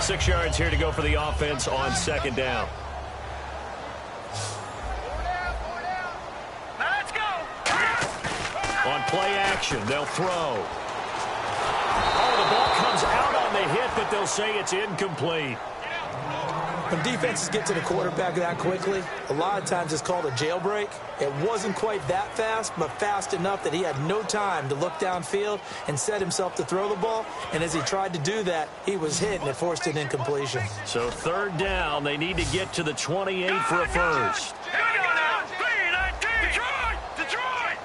Six yards here to go for the offense on second down. On play action, they'll throw. Oh, the ball comes out on the hit, but they'll say it's incomplete. When defenses get to the quarterback that quickly, a lot of times it's called a jailbreak. It wasn't quite that fast, but fast enough that he had no time to look downfield and set himself to throw the ball. And as he tried to do that, he was hit, and it forced an incompletion. So third down, they need to get to the 28 for a first. Here we go now. 3-19. Detroit!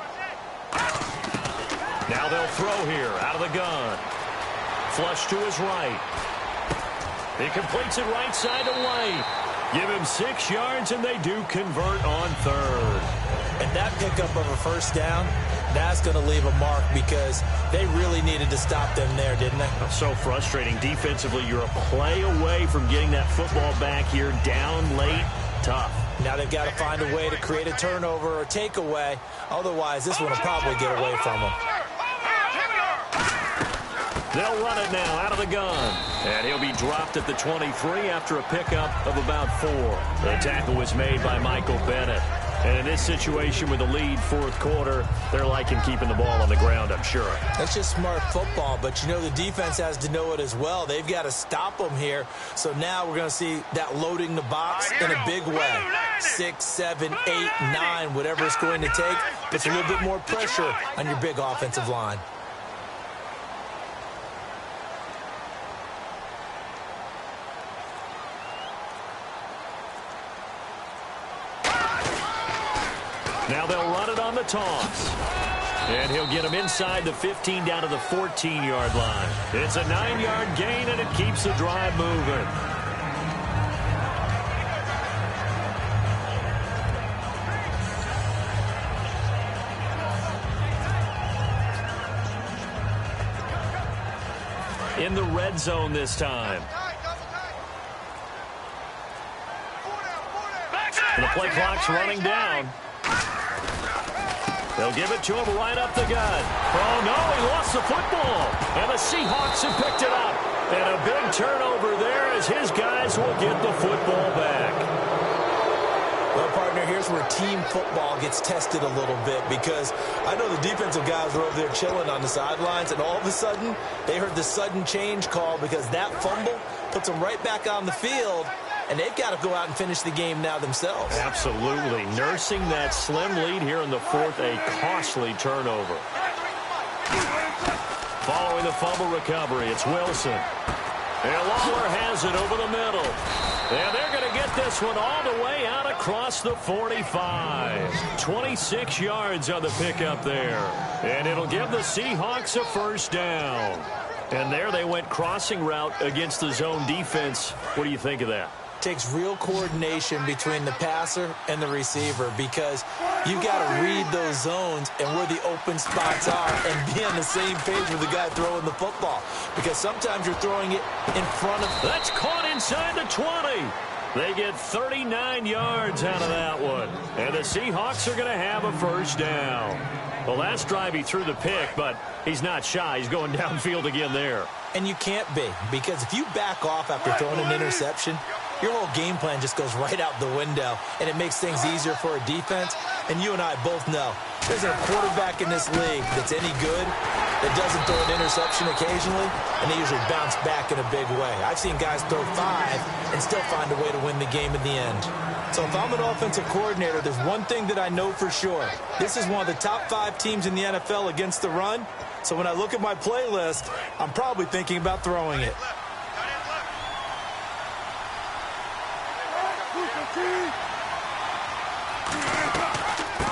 Now they'll throw here out of the gun. Flush to his right. He completes it right side to White. Give him 6 yards, and they do convert on third. And that pickup of a first down, that's going to leave a mark because they really needed to stop them there, didn't they? So frustrating. Defensively, you're a play away from getting that football back here down late. Tough. Now they've got to find a way to create a turnover or takeaway. Otherwise, this one will probably get away from them. They'll run it now out of the gun. And he'll be dropped at the 23 after a pickup of about 4. The tackle was made by Michael Bennett. And in this situation with the lead fourth quarter, they're liking keeping the ball on the ground, I'm sure. That's just smart football, but you know the defense has to know it as well. They've got to stop them here. So now we're going to see that loading the box in a big way. 6, 7, 8, 9, whatever it's going to take. Puts a little bit more pressure on your big offensive line. Now they'll run it on the toss. And he'll get him inside the 15 down to the 14-yard line. It's a 9-yard gain, and it keeps the drive moving. In the red zone this time. And the play clock's running down. They'll give it to him right up the gut. Oh, no, he lost the football. And the Seahawks have picked it up. And a big turnover there as his guys will get the football back. Well, partner, here's where team football gets tested a little bit because I know the defensive guys were over there chilling on the sidelines, and all of a sudden they heard the sudden change call because that fumble puts them right back on the field. And they've got to go out and finish the game now themselves. Absolutely. Nursing that slim lead here in the fourth, a costly turnover. Following the fumble recovery, it's Wilson. And Lawler has it over the middle. And they're going to get this one all the way out across the 45. 26 yards on the pickup there. And it'll give the Seahawks a first down. And there they went crossing route against the zone defense. What do you think of that? Takes real coordination between the passer and the receiver because you've got to read those zones and where the open spots are and be on the same page with the guy throwing the football because sometimes you're throwing it in front of. That's caught inside the 20. They get 39 yards out of that one. And the Seahawks are going to have a first down. The last drive he threw the pick, but he's not shy. He's going downfield again there. And you can't be because if you back off after throwing an interception, your whole game plan just goes right out the window, and it makes things easier for a defense. And you and I both know there's a quarterback in this league that's any good that doesn't throw an interception occasionally, and they usually bounce back in a big way. I've seen guys throw 5 and still find a way to win the game in the end. So if I'm an offensive coordinator, there's one thing that I know for sure. This is one of the top 5 teams in the NFL against the run. So when I look at my playlist, I'm probably thinking about throwing it.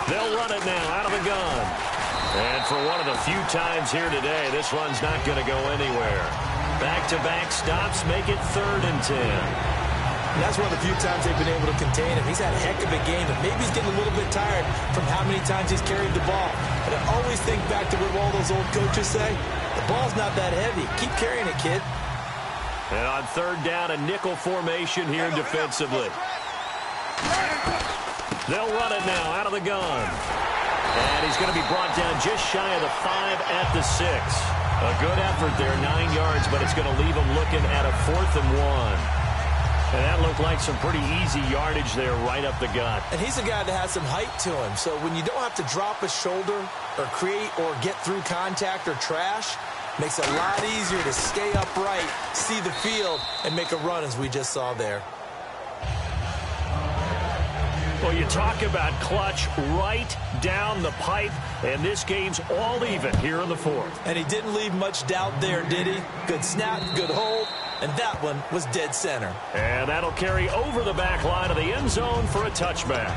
They'll run it now out of the gun. And for one of the few times here today, this run's not going to go anywhere. Back-to-back stops make it 3rd and 10. And that's one of the few times they've been able to contain him. He's had a heck of a game, and maybe he's getting a little bit tired from how many times he's carried the ball. But I always think back to what all those old coaches say. The ball's not that heavy. Keep carrying it, kid. And on 3rd down, a nickel formation here defensively. They'll run it now out of the gun. And he's going to be brought down just shy of the 5 at the 6. A good effort there, 9 yards, but it's going to leave him looking at a 4th and 1. And that looked like some pretty easy yardage there right up the gut. And he's a guy that has some height to him. So when you don't have to drop a shoulder or create or get through contact or trash, makes it a lot easier to stay upright, see the field, and make a run as we just saw there. Well, you talk about clutch right down the pipe, and this game's all even here in the 4th. And he didn't leave much doubt there, did he? Good snap, good hold, and that one was dead center. And that'll carry over the back line of the end zone for a touchback.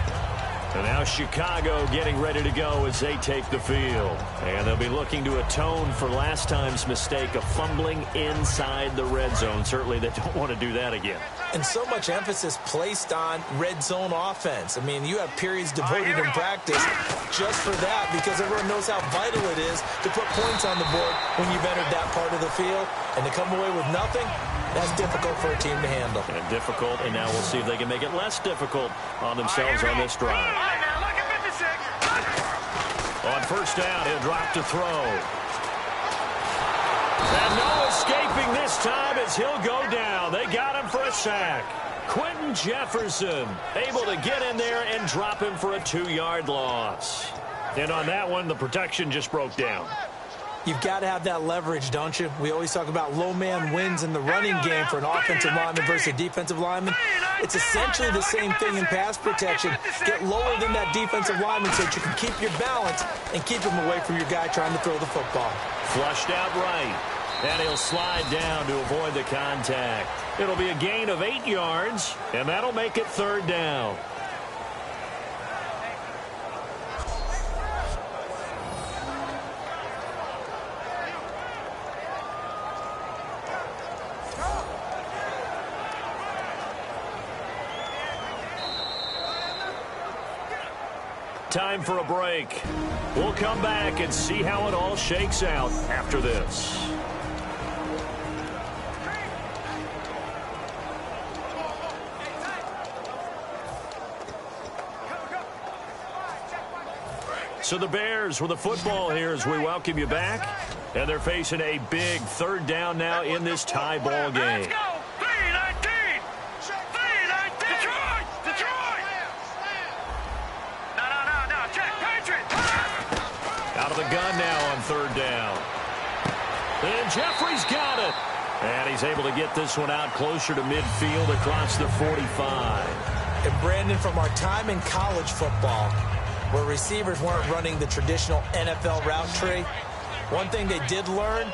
And now Chicago getting ready to go as they take the field. And they'll be looking to atone for last time's mistake of fumbling inside the red zone. Certainly they don't want to do that again. And so much emphasis placed on red zone offense. I mean, you have periods devoted in practice just for that because everyone knows how vital it is to put points on the board when you've entered that part of the field. And to come away with nothing, that's difficult for a team to handle. And difficult, and now we'll see if they can make it less difficult on themselves on this drive. On 1st down, he'll drop to throw. And no escaping this time as he'll go down. They got him for a sack. Quentin Jefferson able to get in there and drop him for a 2-yard loss. And on that one, the protection just broke down. You've got to have that leverage, don't you? We always talk about low man wins in the running game for an offensive lineman versus a defensive lineman. It's essentially the same thing in pass protection. Get lower than that defensive lineman so that you can keep your balance and keep him away from your guy trying to throw the football. Flushed out right. And he'll slide down to avoid the contact. It'll be a gain of 8 yards, and that'll make it 3rd down. Time for a break. We'll come back and see how it all shakes out after this. So the Bears with the football here as we welcome you back. And they're facing a big 3rd down now in this tie ball game. Let's go! 3-19! 3-19! Detroit! Detroit! No, check! Patriots! Out of the gun now on 3rd down. And Jeffrey's got it. And he's able to get this one out closer to midfield across the 45. And Brandon, from our time in college football, where receivers weren't running the traditional NFL route tree, one thing they did learn,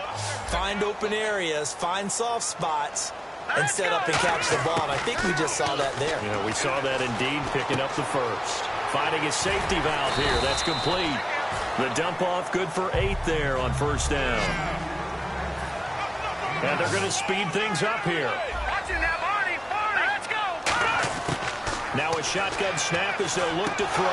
find open areas, find soft spots, and set up and catch the ball. And I think we just saw that there. Yeah, we saw that indeed, picking up the first. Finding a safety valve here. That's complete. The dump off good for 8 there on 1st down. And they're going to speed things up here. Watching that, Barney! Let's go! Now a shotgun snap as they'll look to throw.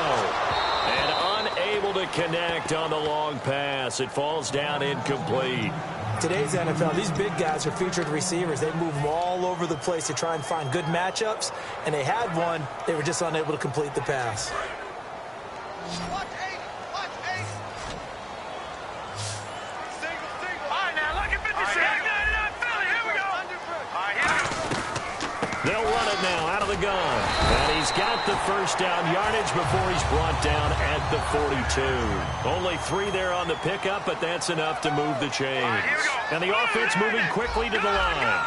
And unable to connect on the long pass. It falls down incomplete. Today's NFL, these big guys are featured receivers. They move them all over the place to try and find good matchups. And they had one. They were just unable to complete the pass. Watch 8! Watch 8! Single. All right, now look at 56. Here we go. All right, here we go. They'll run it now the gun. And he's got the first down yardage before he's brought down at the 42. Only 3 there on the pickup, but that's enough to move the chains. And the offense moving quickly to the line.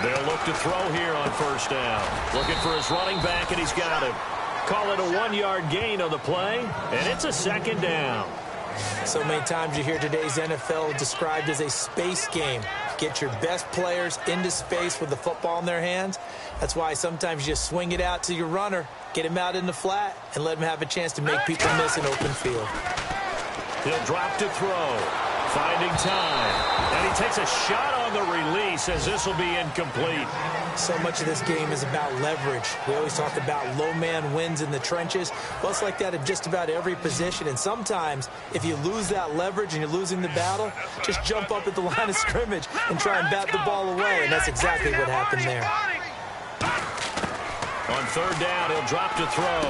They'll look to throw here on first down. Looking for his running back, and he's got him. Call it a 1-yard gain on the play, and it's a second down. So many times you hear today's NFL described as a space game. Get your best players into space with the football in their hands. That's why sometimes you just swing it out to your runner, get him out in the flat, and let him have a chance to make people miss an open field. He'll drop to throw. Finding time. And he takes a shot on the release as this will be incomplete. So much of this game is about leverage. We always talk about low man wins in the trenches. Well, it's like that at just about every position. And sometimes, if you lose that leverage and you're losing the battle, just jump up at the line of scrimmage and try and bat the ball away. And that's exactly what happened there. On third down, he'll drop to throw.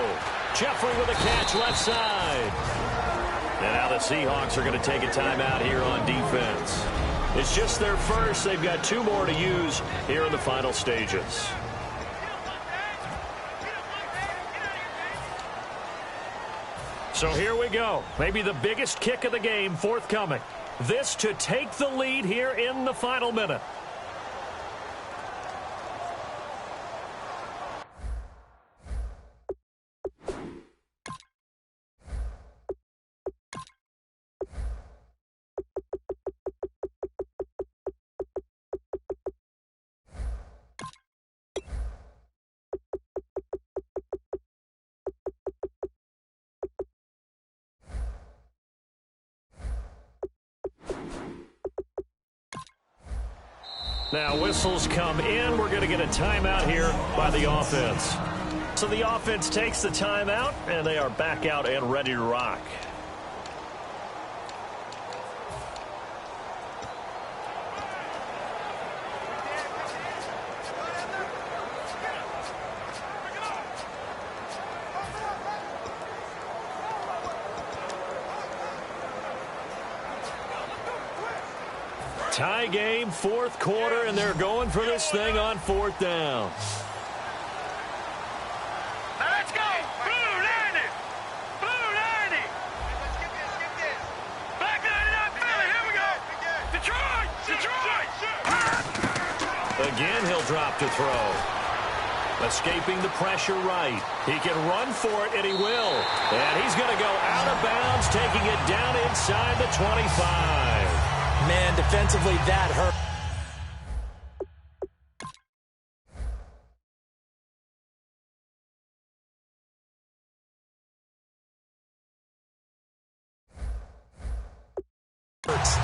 Jeffrey with a catch left side. And now the Seahawks are going to take a timeout here on defense. It's just their first. They've got 2 more to use here in the final stages. So here we go. Maybe the biggest kick of the game forthcoming. This to take the lead here in the final minute. Now whistles come in. We're going to get a timeout here by the offense. So the offense takes the timeout, and they are back out and ready to rock. Tie game, 4th quarter, and they're going for this thing on 4th down. Now let's go! Blue 90! Blue 90! Back 99 Philly, here we go! Detroit! Detroit! Again, he'll drop to throw. Escaping the pressure right. He can run for it, and he will. And he's going to go out of bounds, taking it down inside the 25. Man, defensively, that hurt.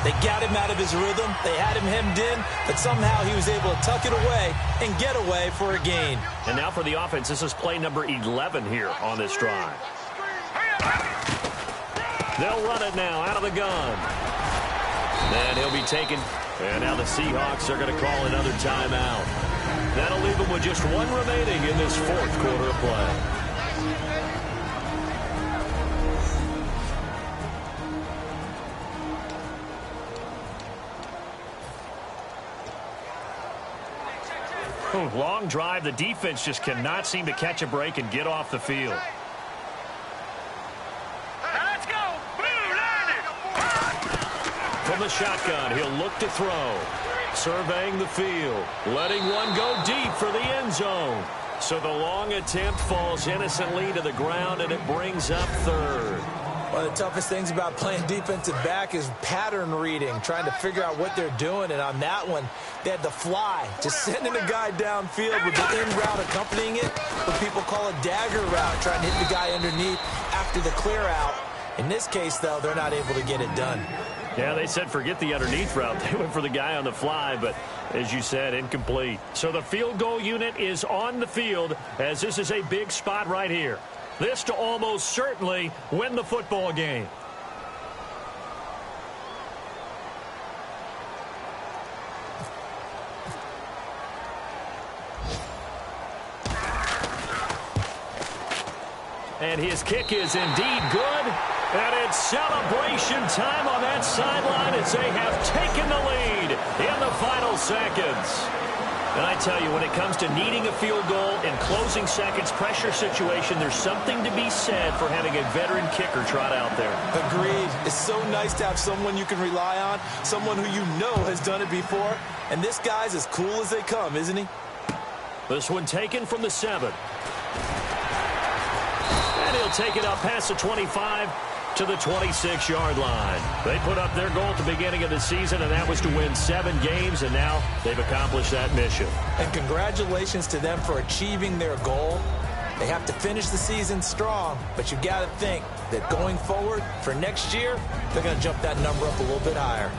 They got him out of his rhythm. They had him hemmed in, but somehow he was able to tuck it away and get away for a gain. And now for the offense, this is play number 11 here on this drive. They'll run it now out of the gun. And he'll be taken. And now the Seahawks are going to call another timeout. That'll leave them with just 1 remaining in this 4th quarter of play. Long drive. The defense just cannot seem to catch a break and get off the field. Let's go! Blue 90! From the shotgun, he'll look to throw. Surveying the field. Letting one go deep for the end zone. So the long attempt falls innocently to the ground, and it brings up 3rd. One of the toughest things about playing defensive back is pattern reading, trying to figure out what they're doing. And on that one, they had to fly, just sending a guy downfield with the in route accompanying it, what people call a dagger route, trying to hit the guy underneath after the clear out. In this case, though, they're not able to get it done. Yeah, they said forget the underneath route. They went for the guy on the fly, but as you said, incomplete. So the field goal unit is on the field, as this is a big spot right here. This to almost certainly win the football game. And his kick is indeed good. And it's celebration time on that sideline as they have taken the lead in the final seconds. And I tell you, when it comes to needing a field goal in closing seconds, pressure situation, there's something to be said for having a veteran kicker trot out there. Agreed. It's so nice to have someone you can rely on, someone who you know has done it before. And this guy's as cool as they come, isn't he? This one taken from the 7. And he'll take it up past the 25 to the 26-yard line. They put up their goal at the beginning of the season, and that was to win 7 games, and now they've accomplished that mission. And congratulations to them for achieving their goal. They have to finish the season strong, but you got to think that going forward for next year, they're going to jump that number up a little bit higher.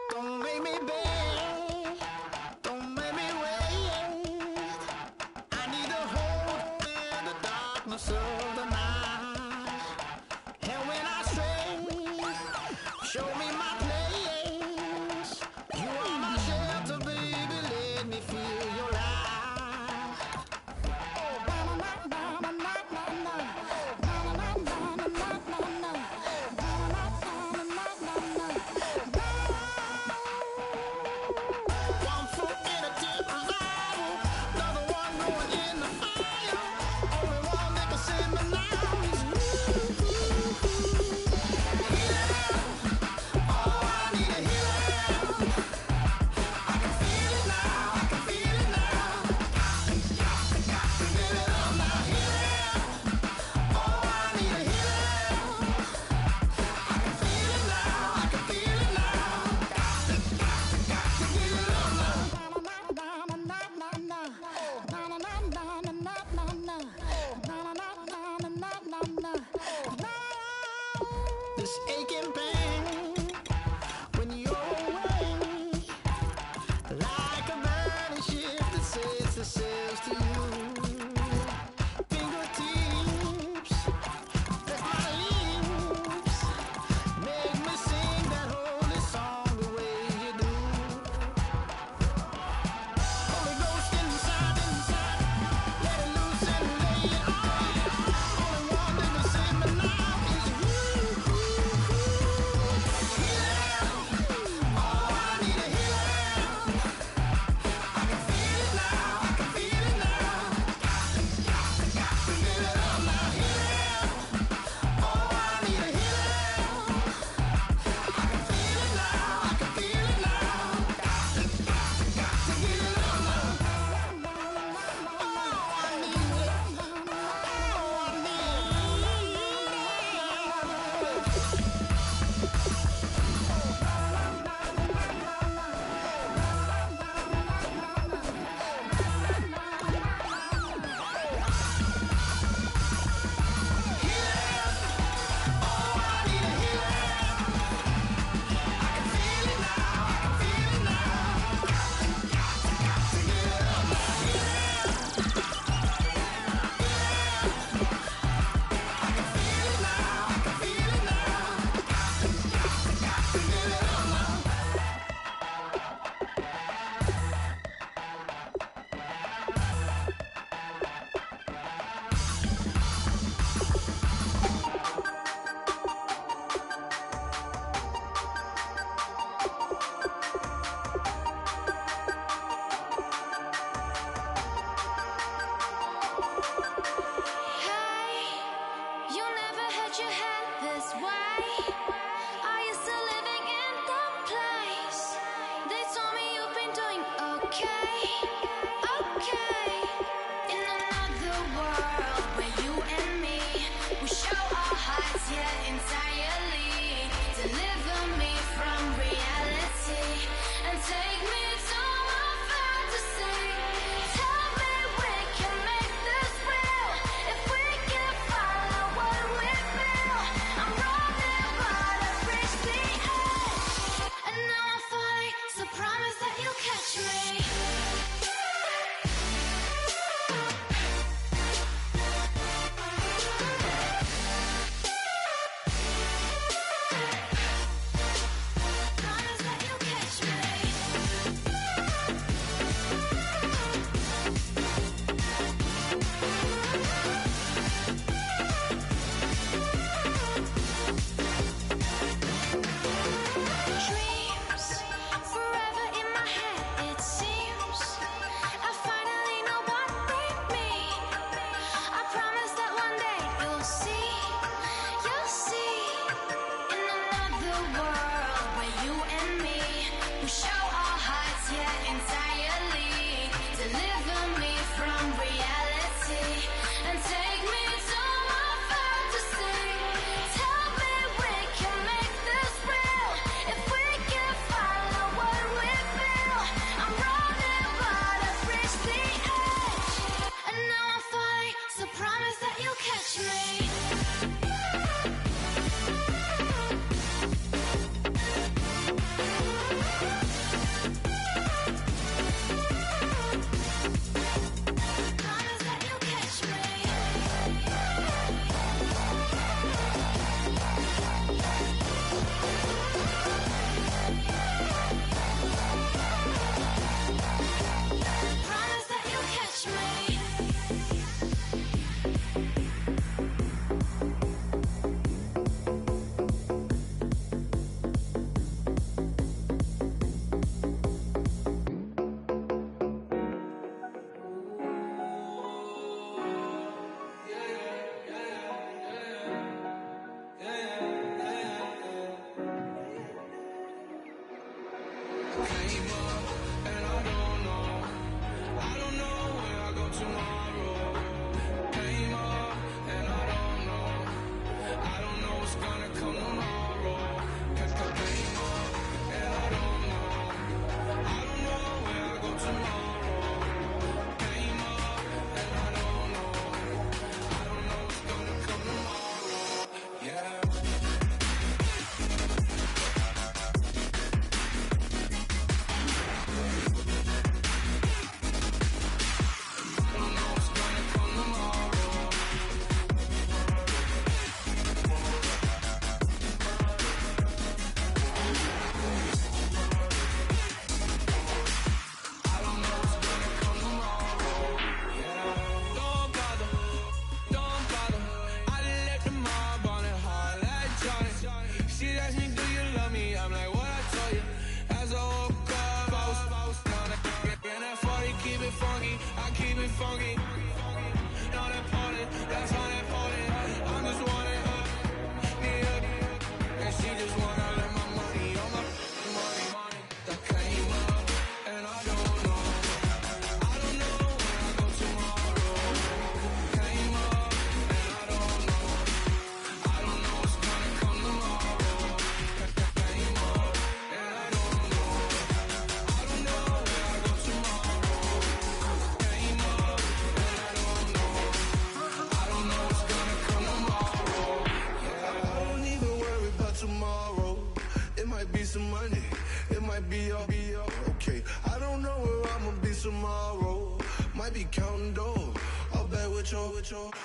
Don't make me beg, don't make me wait. I need a hold in the darkness of the night. And when I stray, show me my place. You are my shelter, baby, let me feel your light.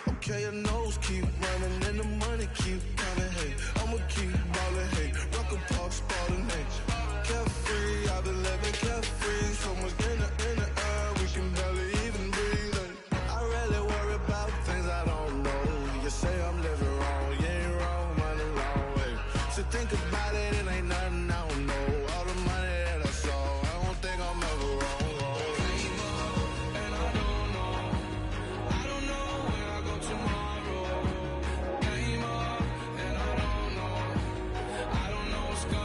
Okay, your nose keep running and the money keep coming. Hey, I'ma keep ballin'. Hey, Rucker Park spallin'. Hey, carefree, I've been living carefree. So much in the air, we can barely even breathe. Hey, I really worry about things I don't know. You say I'm living wrong, you ain't wrong, money long way. So think about it, it ain't nothing I don't know. All the money that I saw, I don't think I'm ever wrong. Tomorrow, came up and I don't know where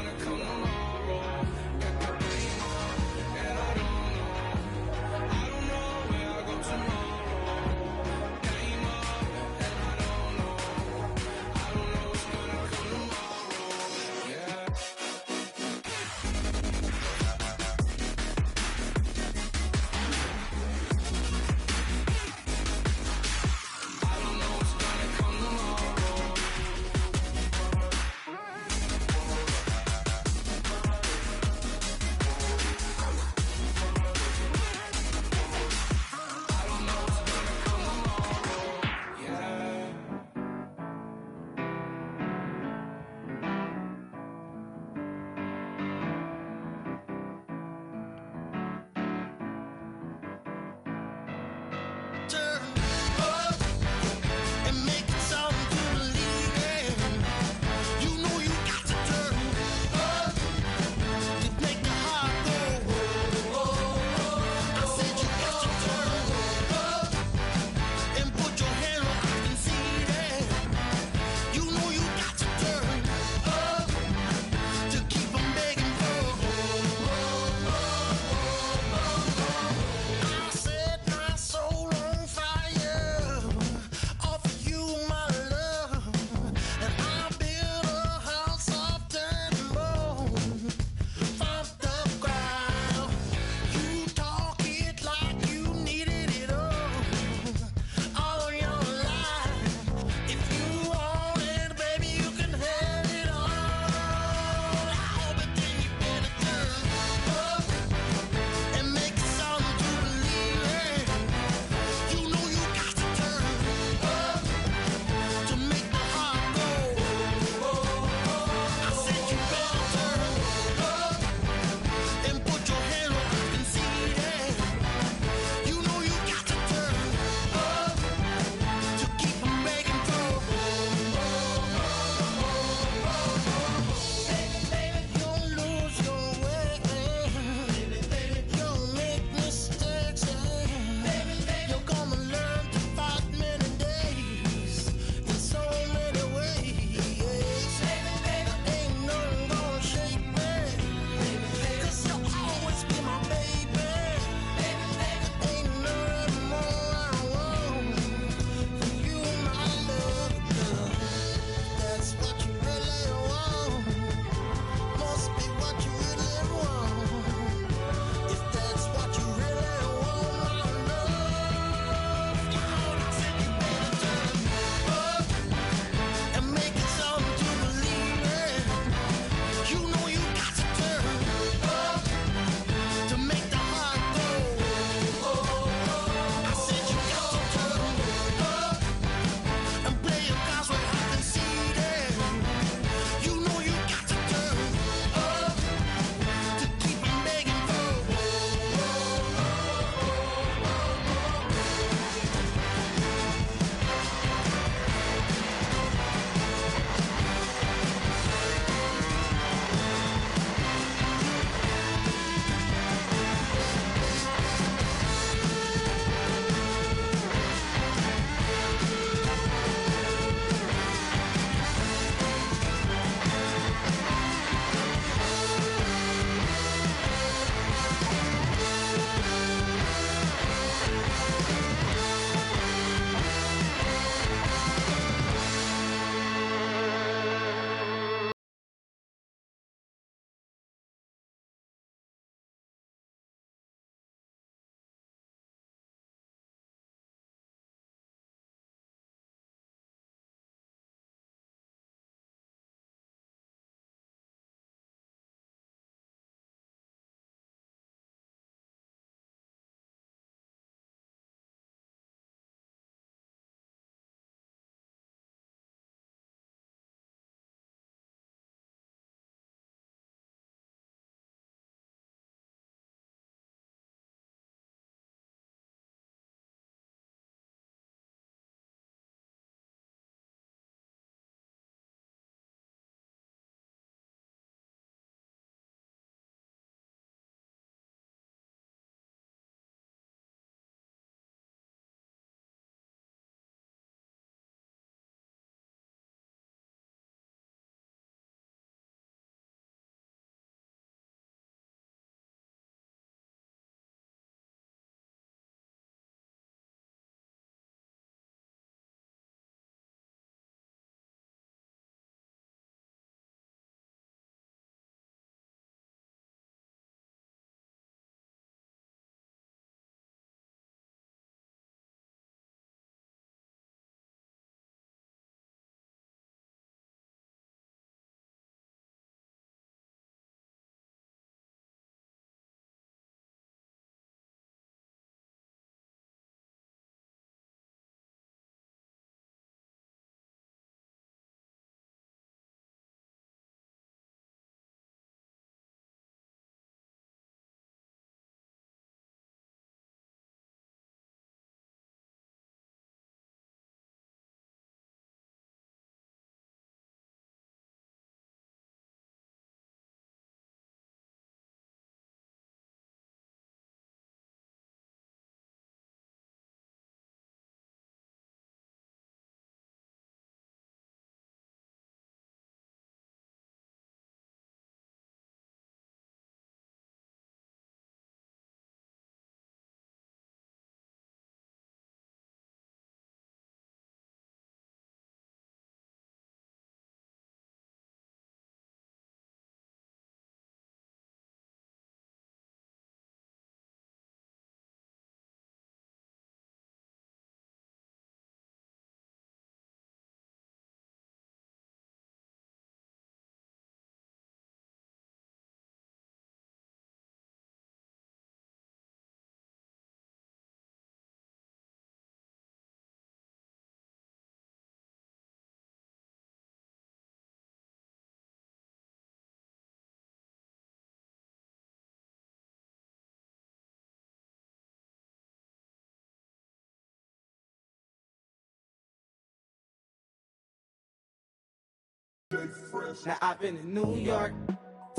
Now I've been to New York,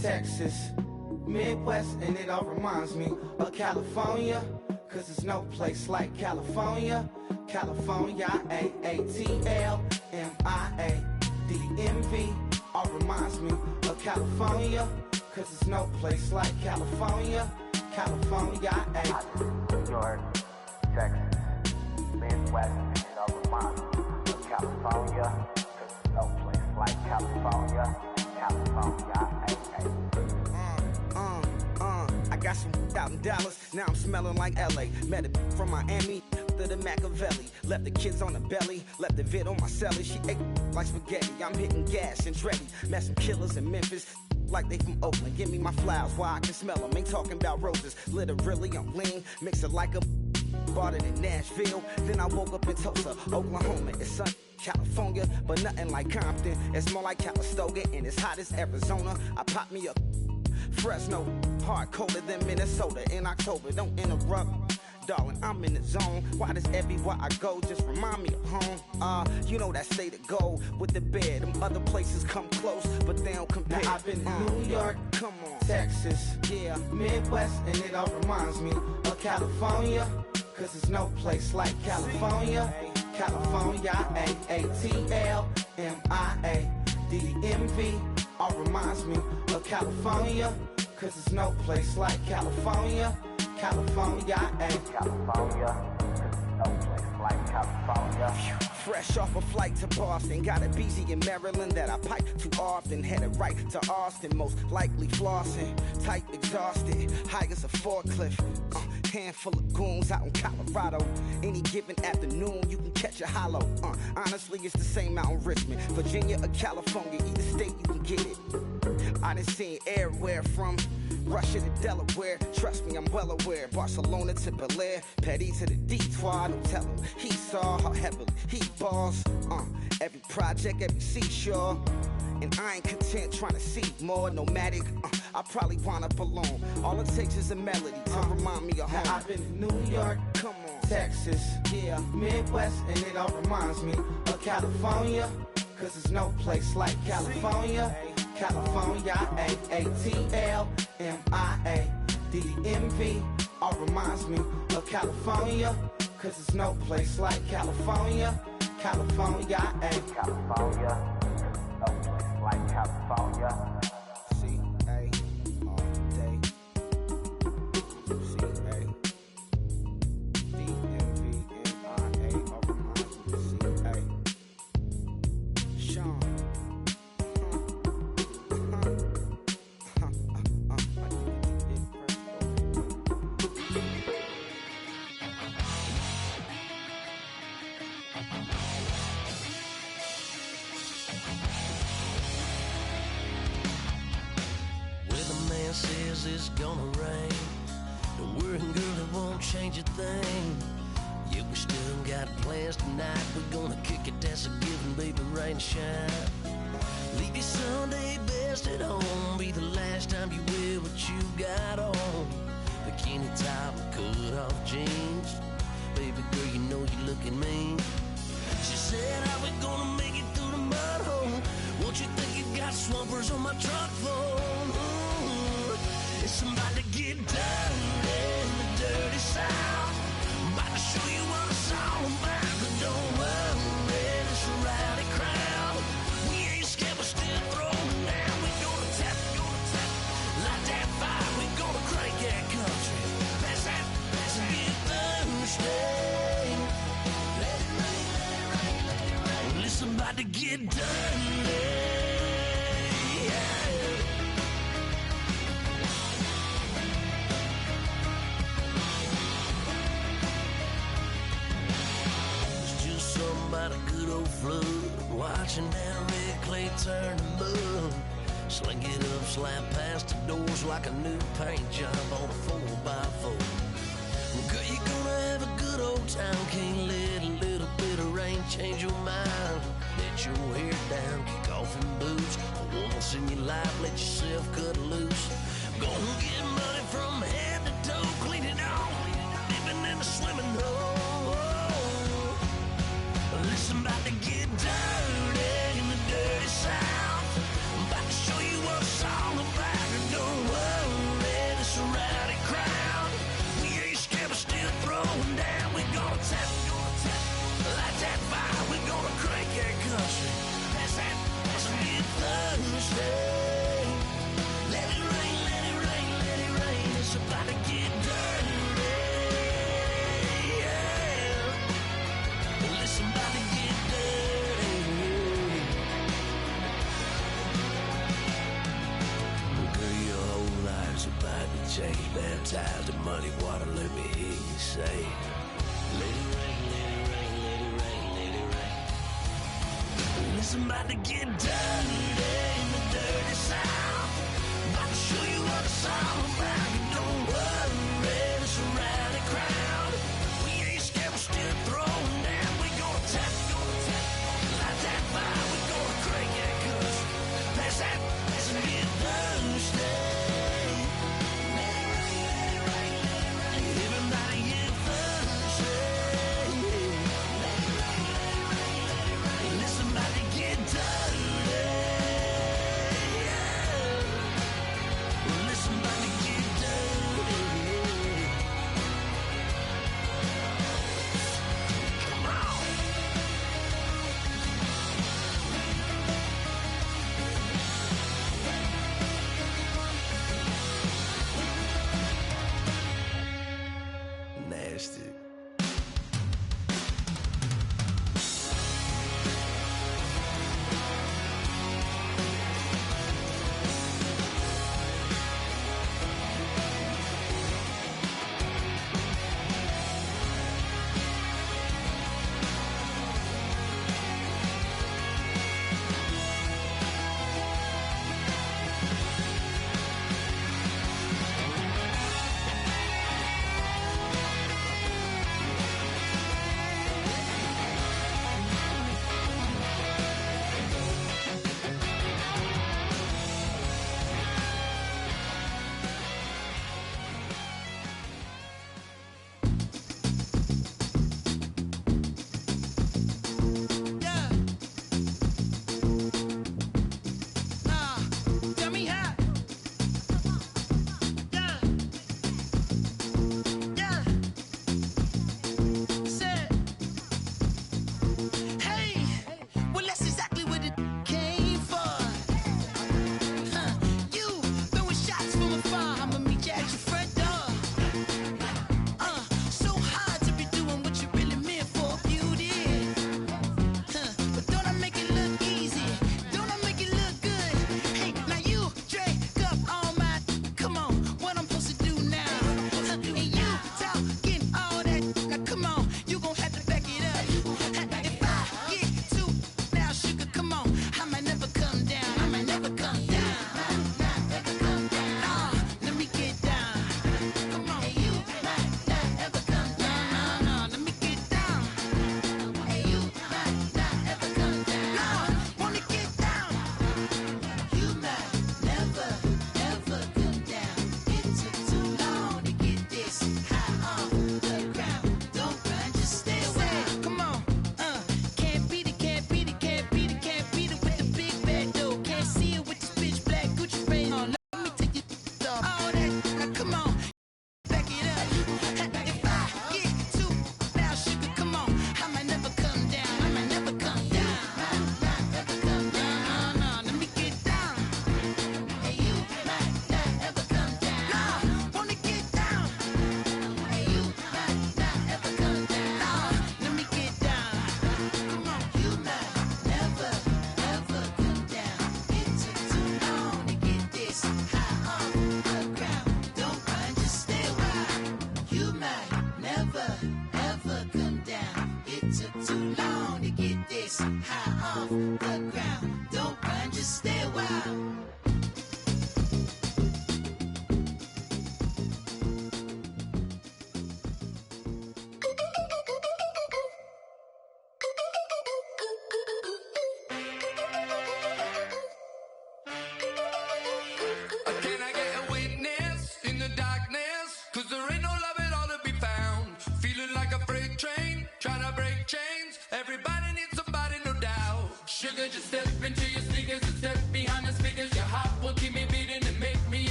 Texas, Midwest, and it all reminds me of California, cause there's no place like California. California, A-A-T-L-M-I-A-D-M-V, all reminds me of California, cause there's no place like California. California, New York, Texas, Midwest, and it all reminds me of California, cause there's no place like California. California, I got some out in Dallas, now I'm smelling like LA. Met it from Miami to the Machiavelli. Left the kids on the belly, left the vid on my celly. She ate like spaghetti, I'm hitting gas and Dreddy. Met some killers in Memphis, like they from Oakland. Give me my flowers while I can smell them. Ain't talking about roses, literally I'm lean. Mix it like a bought it in Nashville. Then I woke up in Tulsa, Oklahoma. It's sun, California, but nothing like Compton. It's more like Calistoga and it's hot as Arizona. I pop me up Fresno, hard colder than Minnesota in October. Don't interrupt, darling, I'm in the zone. Why does everywhere I go just remind me of home? You know that state of gold with the bed. Them other places come close, but they don't compare. Now I've been to New York, come on, Texas, yeah, Midwest, and it all reminds me of California, cause there's no place like California. California, A-A-T-L-M-I-A-D-M-V, all reminds me of California, cause there's no place like California. California, California, no place like California. Fresh off a flight to Boston, got a BZ in Maryland that I pipe too often. Headed right to Austin, most likely flossing. Tight exhausted, high as a forklift. Handful of goons out in Colorado. Any given afternoon, you can catch a hollow. Honestly, it's the same out in Richmond, Virginia or California. Either state, you can get it. I done seen everywhere from Russia to Delaware. Trust me, I'm well aware. Barcelona to Bel Air, Petty to the Detroit. Don't tell him he saw how heavily he balls. Every project, every seashore. And I ain't content trying to see more. Nomadic, I probably wind up alone. All it takes is a melody to remind me of home. Now I've been to New York, come on, Texas, yeah, Midwest, and it all reminds me of California, cause there's no place like California. California, A-A-T-L-M-I-A-D-M-V, all reminds me of California, cause there's no place like California. California, California, no place like California. C-A all day. C-A D-M-V-M-I-A, all reminds me of C-A. Sean. Says it's gonna rain. Don't worry, girl, it won't change a thing. Yeah, we still got plans tonight. We're gonna kick it, that's a given, baby, rain and shine. Leave your Sunday best at home. Be the last time you wear what you got on. Bikini top and cut off jeans. Baby girl, you know you looking mean. She said, how we gonna make it through the mud hole? Won't you think you got swampers on my truck floor? It's about to get dirty in the dirty South. I'm about to show you what it's all about. But don't worry, it's a rowdy crowd. We ain't scared, we're still throwing down. We gonna tap, light that fire. We gonna crank that country. Pass that, get thirsty. Let it rain, Well, it's about to get dirty. About a good old flood, watching that red clay turn to mud. Sling it up, slap past the doors like a new paint job on a 4x4. Girl, you're gonna have a good old time. Can't let a little bit of rain change your mind. Let your hair down, kick off in boots. For once in your life, let yourself cut loose. Gonna get money from head to toe, clean it off, living in a swimming hole. Listen, about to get dirty in the dirty South. chain, baptized in muddy water, let me hear you say, let it rain, let it rain, let it rain, let it rain. Listen, about to get dirty in the dirty South. About to show you what it's all about. You don't worry, it's a rowdy crowd. We ain't scared, we're still throwing down. We gonna tap, light that fire. We gonna crank that cuss. Pass that, pass it, get thirsty. Everybody get thirsty. Listen, about to get dirty.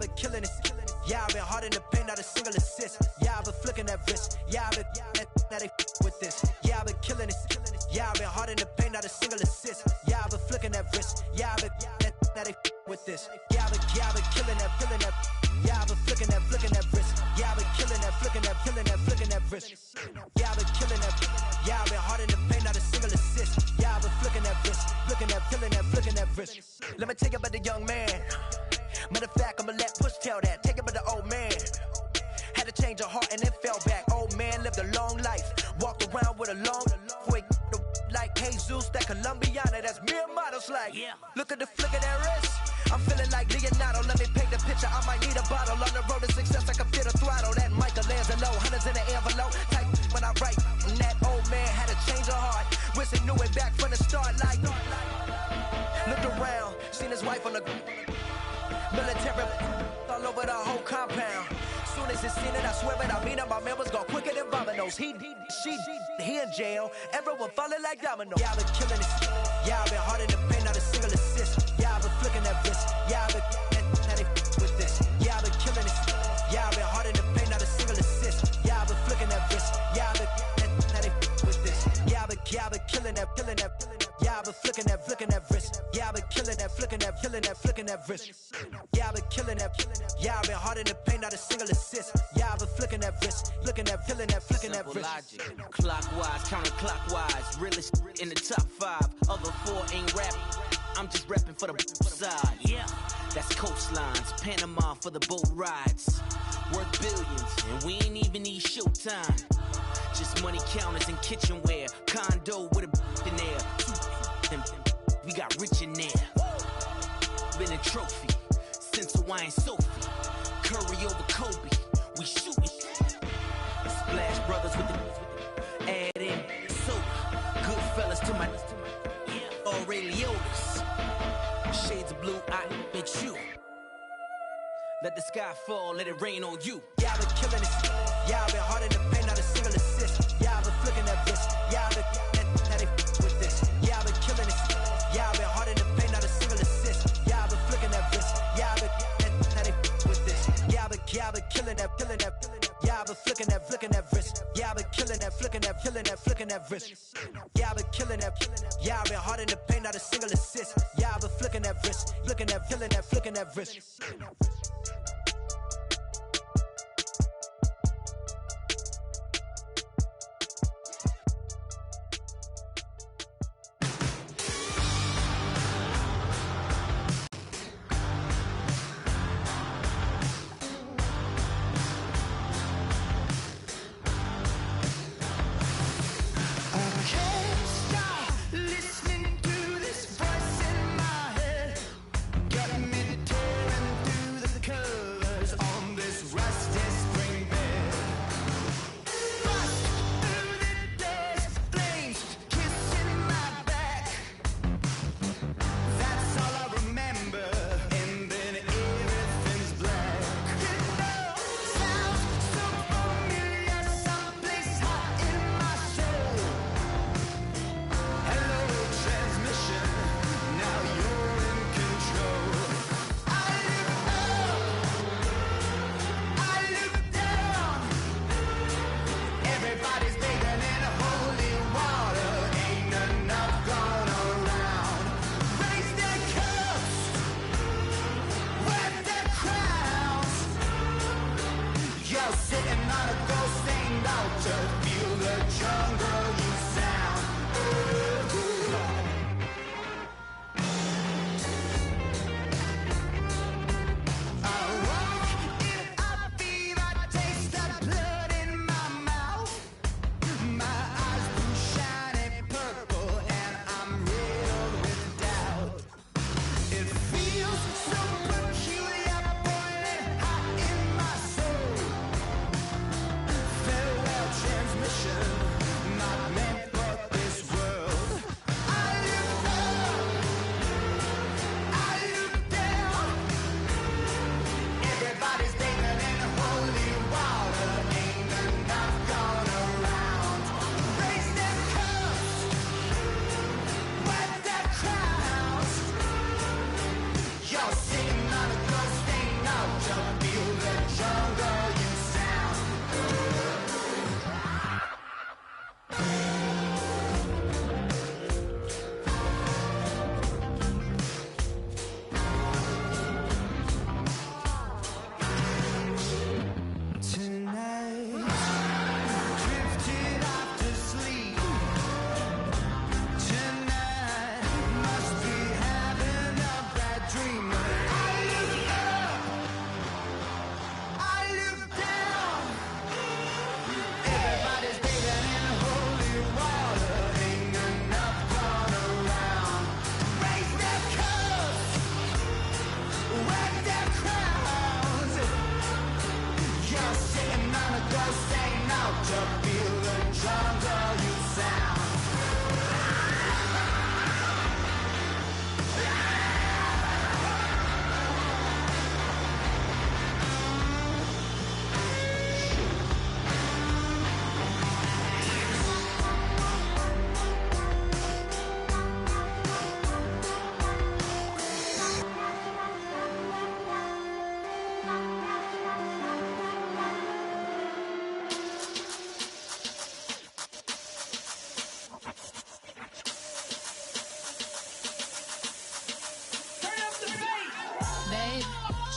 I've been killing it. Yeah, I've been hard in the paint, not a single assist. Yeah, I've been flicking that wrist. Yeah, I've been now they with this. Yeah, I've been killing it. Yeah, I've been hard in the paint, not a single assist. Yeah, I've been flicking that wrist. Yeah, I've been now they with this. Yeah, I've been killing that, feeling that. Yeah, I've been flicking that wrist. Yeah, I've been killing that, flicking that wrist. Yeah, I've been killing that. Yeah, I've been hard in the paint, not a single assist. Yeah, I've been flicking that wrist, flicking that, flicking that wrist. Let me tell you about the young man. Matter of fact, I'ma let Push tell that. Take it about the old man. Had to change her heart and then fell back. Old man lived a long life. Walked around with a long quick like Jesus, that Colombiana, that's mere models like. Yeah. Look at the flick of that wrist. I'm feeling like Leonardo. Let me paint the picture. I might need a bottle. On the road to success, I can feel the throttle. That Michelangelo, hundreds in the envelope. Type when I write. And that old man had to change her heart. Wish he knew it back from the start. Like, looked around, seen his wife on the military all over the whole compound. Soon as he seen it, I swear it, I mean it, my members go quicker than dominoes. He in jail, everyone falling like dominoes. Yeah, I've been killing it. Yeah, I've been hard in the paint, not a single assist. Yeah, I've been flicking that wrist. Yeah, I've been now they with this. Yeah, I've been killing it. Yeah, I've been hard in the paint, not a single assist. Yeah, I've been flicking that wrist. Yeah, I've been now they with this. Yeah, I've been killing that. Yeah, I've been flicking that wrist. Yeah, I've been killing that, flicking that wrist. Yeah, I've been killing that. Yeah, I've been hard in the paint, not a single assist. Yeah, I've been flicking that wrist, flicking that wrist. Logic, clockwise, counterclockwise, realest in the top 5. Other 4 ain't rap. I'm just repping for the side. Yeah, that's coastlines, Panama for the boat rides. Worth billions, and we ain't even need showtime. Just money counters and kitchenware. Condo with a in there. We got rich in there. Been a trophy since Hawaiian Sophie. Curry over Kobe. We shootin'. Splash Brothers with the add in soda. Goodfellas to my Aureliotas. Shades of blue, I admit you. Let the sky fall, let it rain on you. Yeah, I've been killing it. Yeah, I've been hard in the paint, not a single assist. Yeah, I've been flicking that wrist. Yeah, I've been now they with this. Yeah, I've been killing it. Yeah, I've been hard in the paint, not a single assist. Yeah, I've been flicking that wrist. Yeah, I've been now they with this. Yeah, I've been killing that. Yeah, I've been flicking that wrist. Yeah, I've been killing that, flicking that wrist. Yeah, I've been killing that. Yeah, I've been hard in the paint, not a single assist. Yeah, I've been flicking that wrist, flicking that wrist. Listening to this voice in my head, got me tearing through the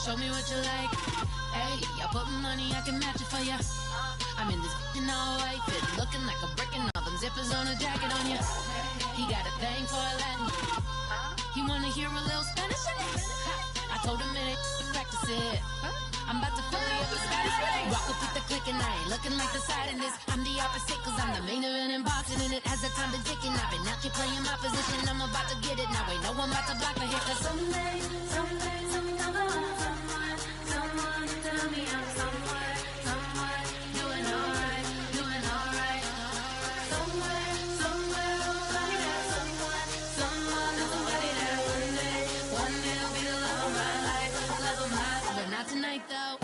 show me what you like. Hey, I put money, I can match it for ya. I'm in this f***ing all white fit, looking like a brick and all them zippers on a jacket on ya. He got a thing for a Latin. He wanna hear a little Spanish in it. I told him it ain't practice it. I'm about to fill me up with Scottish rings. Walk up with the click and I ain't looking like the side in this. I'm the opposite cause I'm the main event in boxing and it has the time been ticking. I've been out here playing my position. I'm about to get it now. Ain't no one about to block the hit. Cause someday, someday I'll find someone to tell me I'm somewhere doing alright, doing alright. Somewhere I'll find out someone to somebody that one day will be the love of my life, love of my life. But not tonight though.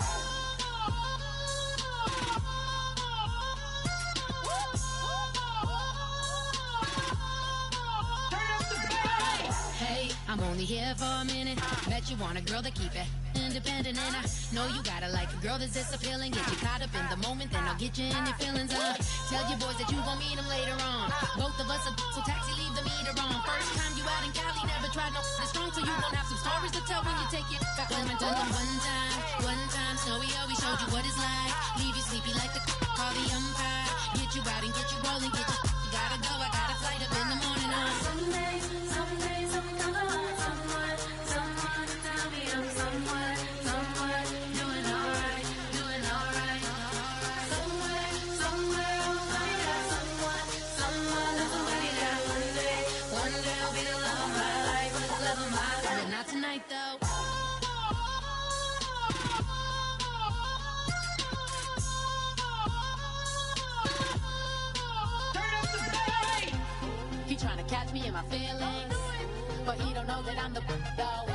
I'm only here for a minute. Bet you want a girl to keep it independent, and I know you gotta like a girl that's this appealing. Get you caught up in the moment, then I'll get you in your feelings. Tell your boys that you gon' meet them later on. Both of us are so taxi, leave the meter on. First time you out in Cali, never tried no this strong, so you gon' have some stories to tell when you take it back home and tell them one time, Snowy always showed you what it's like. Leave you sleepy like the call the umpire. Get you out and get you rolling, get you gotta go. I got a flight up in the morning on someday come on. Someone to tell me I'm somewhere doing alright, doing alright. Somewhere I'll find out someone to somebody that one day will be the love of my life, love of my life. But not tonight though. He tryna catch me in my feelings, but he don't know that I'm the though.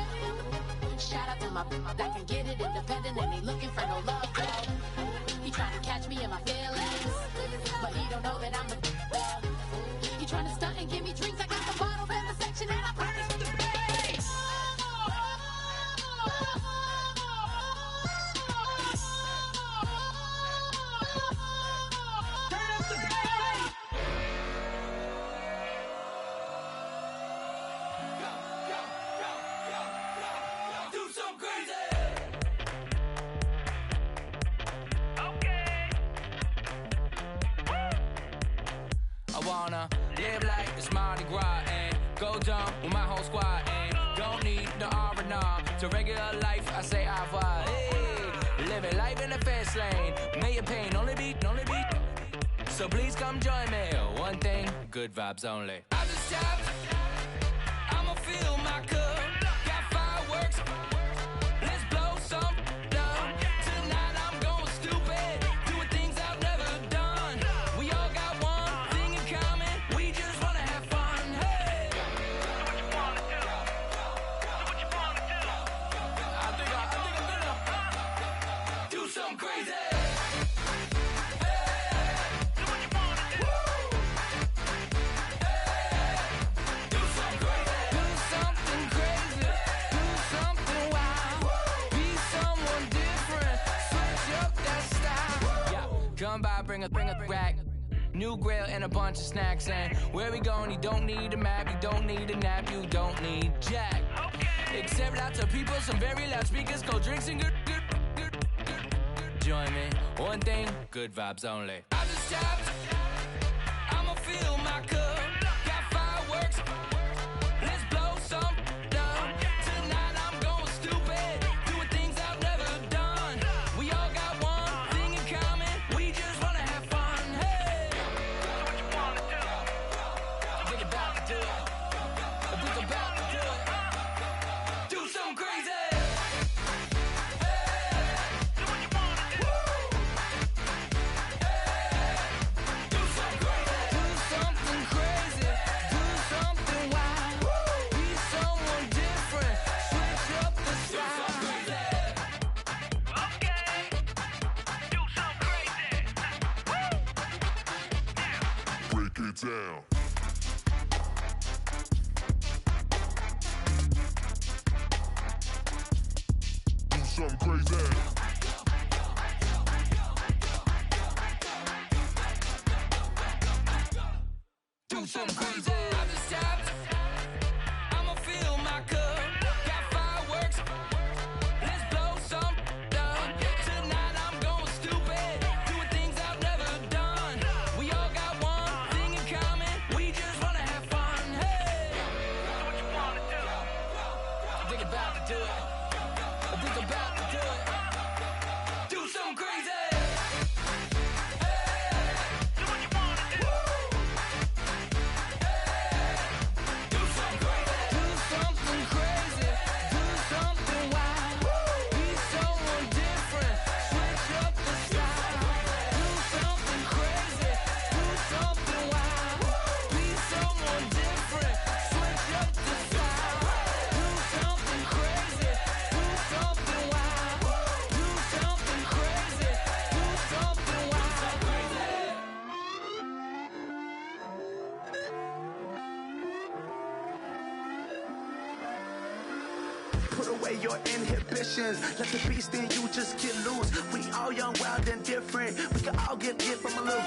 Shout out to my that can get it independent and ain't looking for no love though. He tryna catch me in my feelings, but he don't know that I'm the though. He tryna stunt and give me drinks. I got the bottles in the section and I promise to pay. Live like it's Mardi Gras and go dumb with my whole squad and don't need the R&R to regular life. I say au revoir. Hey, living life in the fast lane. May your pain only be. So please come join me. One thing, good vibes only. I just tapped. I'ma fill my cup. Got fireworks. Let's blow some down. Tonight I'm going stupid. Doing things I've never done. We all got one thing in common. We just wanna have fun. Hey. Do what you wanna do. Do what you wanna do. I think I'm gonna do something crazy. Come by, bring a rack. New grill and a bunch of snacks. And where we going, you don't need a map. You don't need a nap. You don't need jack. Except lots of people, some very loud speakers, cold drinks and good. Join me. One thing, good vibes only. I just tapped. I'ma fill my cup. Got fireworks. Let's blow some down. Tonight I'm going stupid. Doing things I've never done. We all got one thing in common. We just wanna have fun. Hey. Do what you wanna do. We're about to do it. We're about to do it. Do something crazy. Down. Do something crazy. Do something crazy. I just tapped. I'ma fill my cup. Got fireworks. Let's blow Put away your inhibitions. Let the beast in you just get loose. We all young, wild, and different. We can all get hit from a little.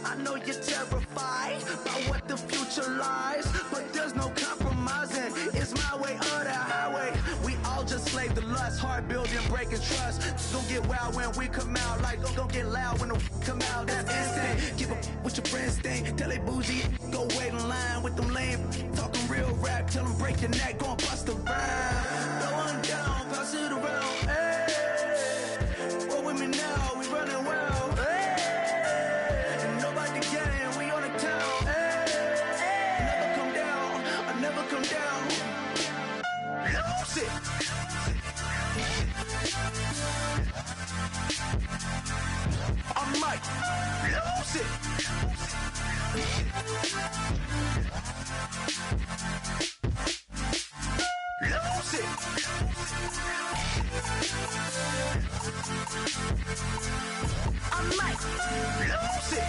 I know you're terrified by what the future lies, but there's no compromising. It's my way or the highway. We all just slave the lust, heart building, breaking trust. Don't get wild when we come out, like don't get loud when the come out. That's instant. Keep up with your friends thing. Tell they bougie, go wait in line with them lame. Talking real rap, tell them break your neck, go and bust the rhyme. Going down, pass it around. Hey, roll with me now, we running wild. Hey, and nobody getting, we on the town. Hey, never come down, I never come down. Lose it. I might lose it. Lose it. I might lose it.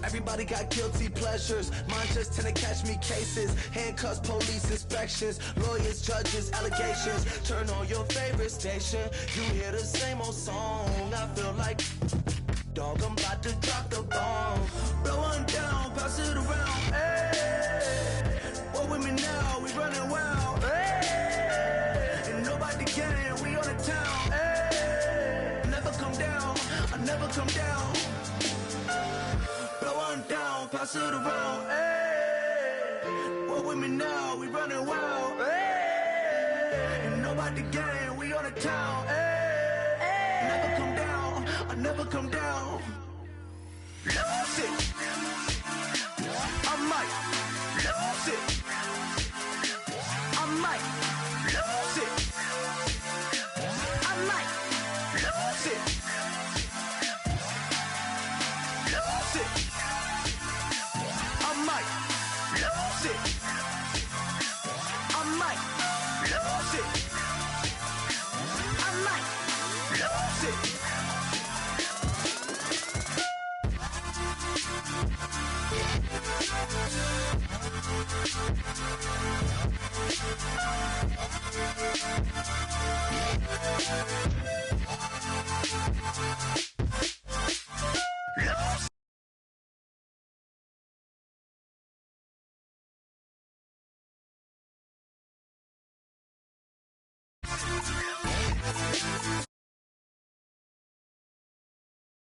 Everybody got guilty pleasures. Mine just tend to catch me cases. Handcuffs, police inspections, lawyers, judges, allegations. Turn on your favorite station. You hear the same old song. I feel like, dog, I'm about to drop the bomb. Blowing down, pass it around. Hey, what with me now? We running wild. Hey, and nobody getting. We on the town. Hey, never come down. I never come down. Down, pass it around, hey. What with me now? We running wild, hey. And nobody gang, we on the town, hey. Never come down, I never come down. Lose it. I might lose it. I might lose it. I might lose it. Lose it. I might lose it. I might lose it. I might lose it.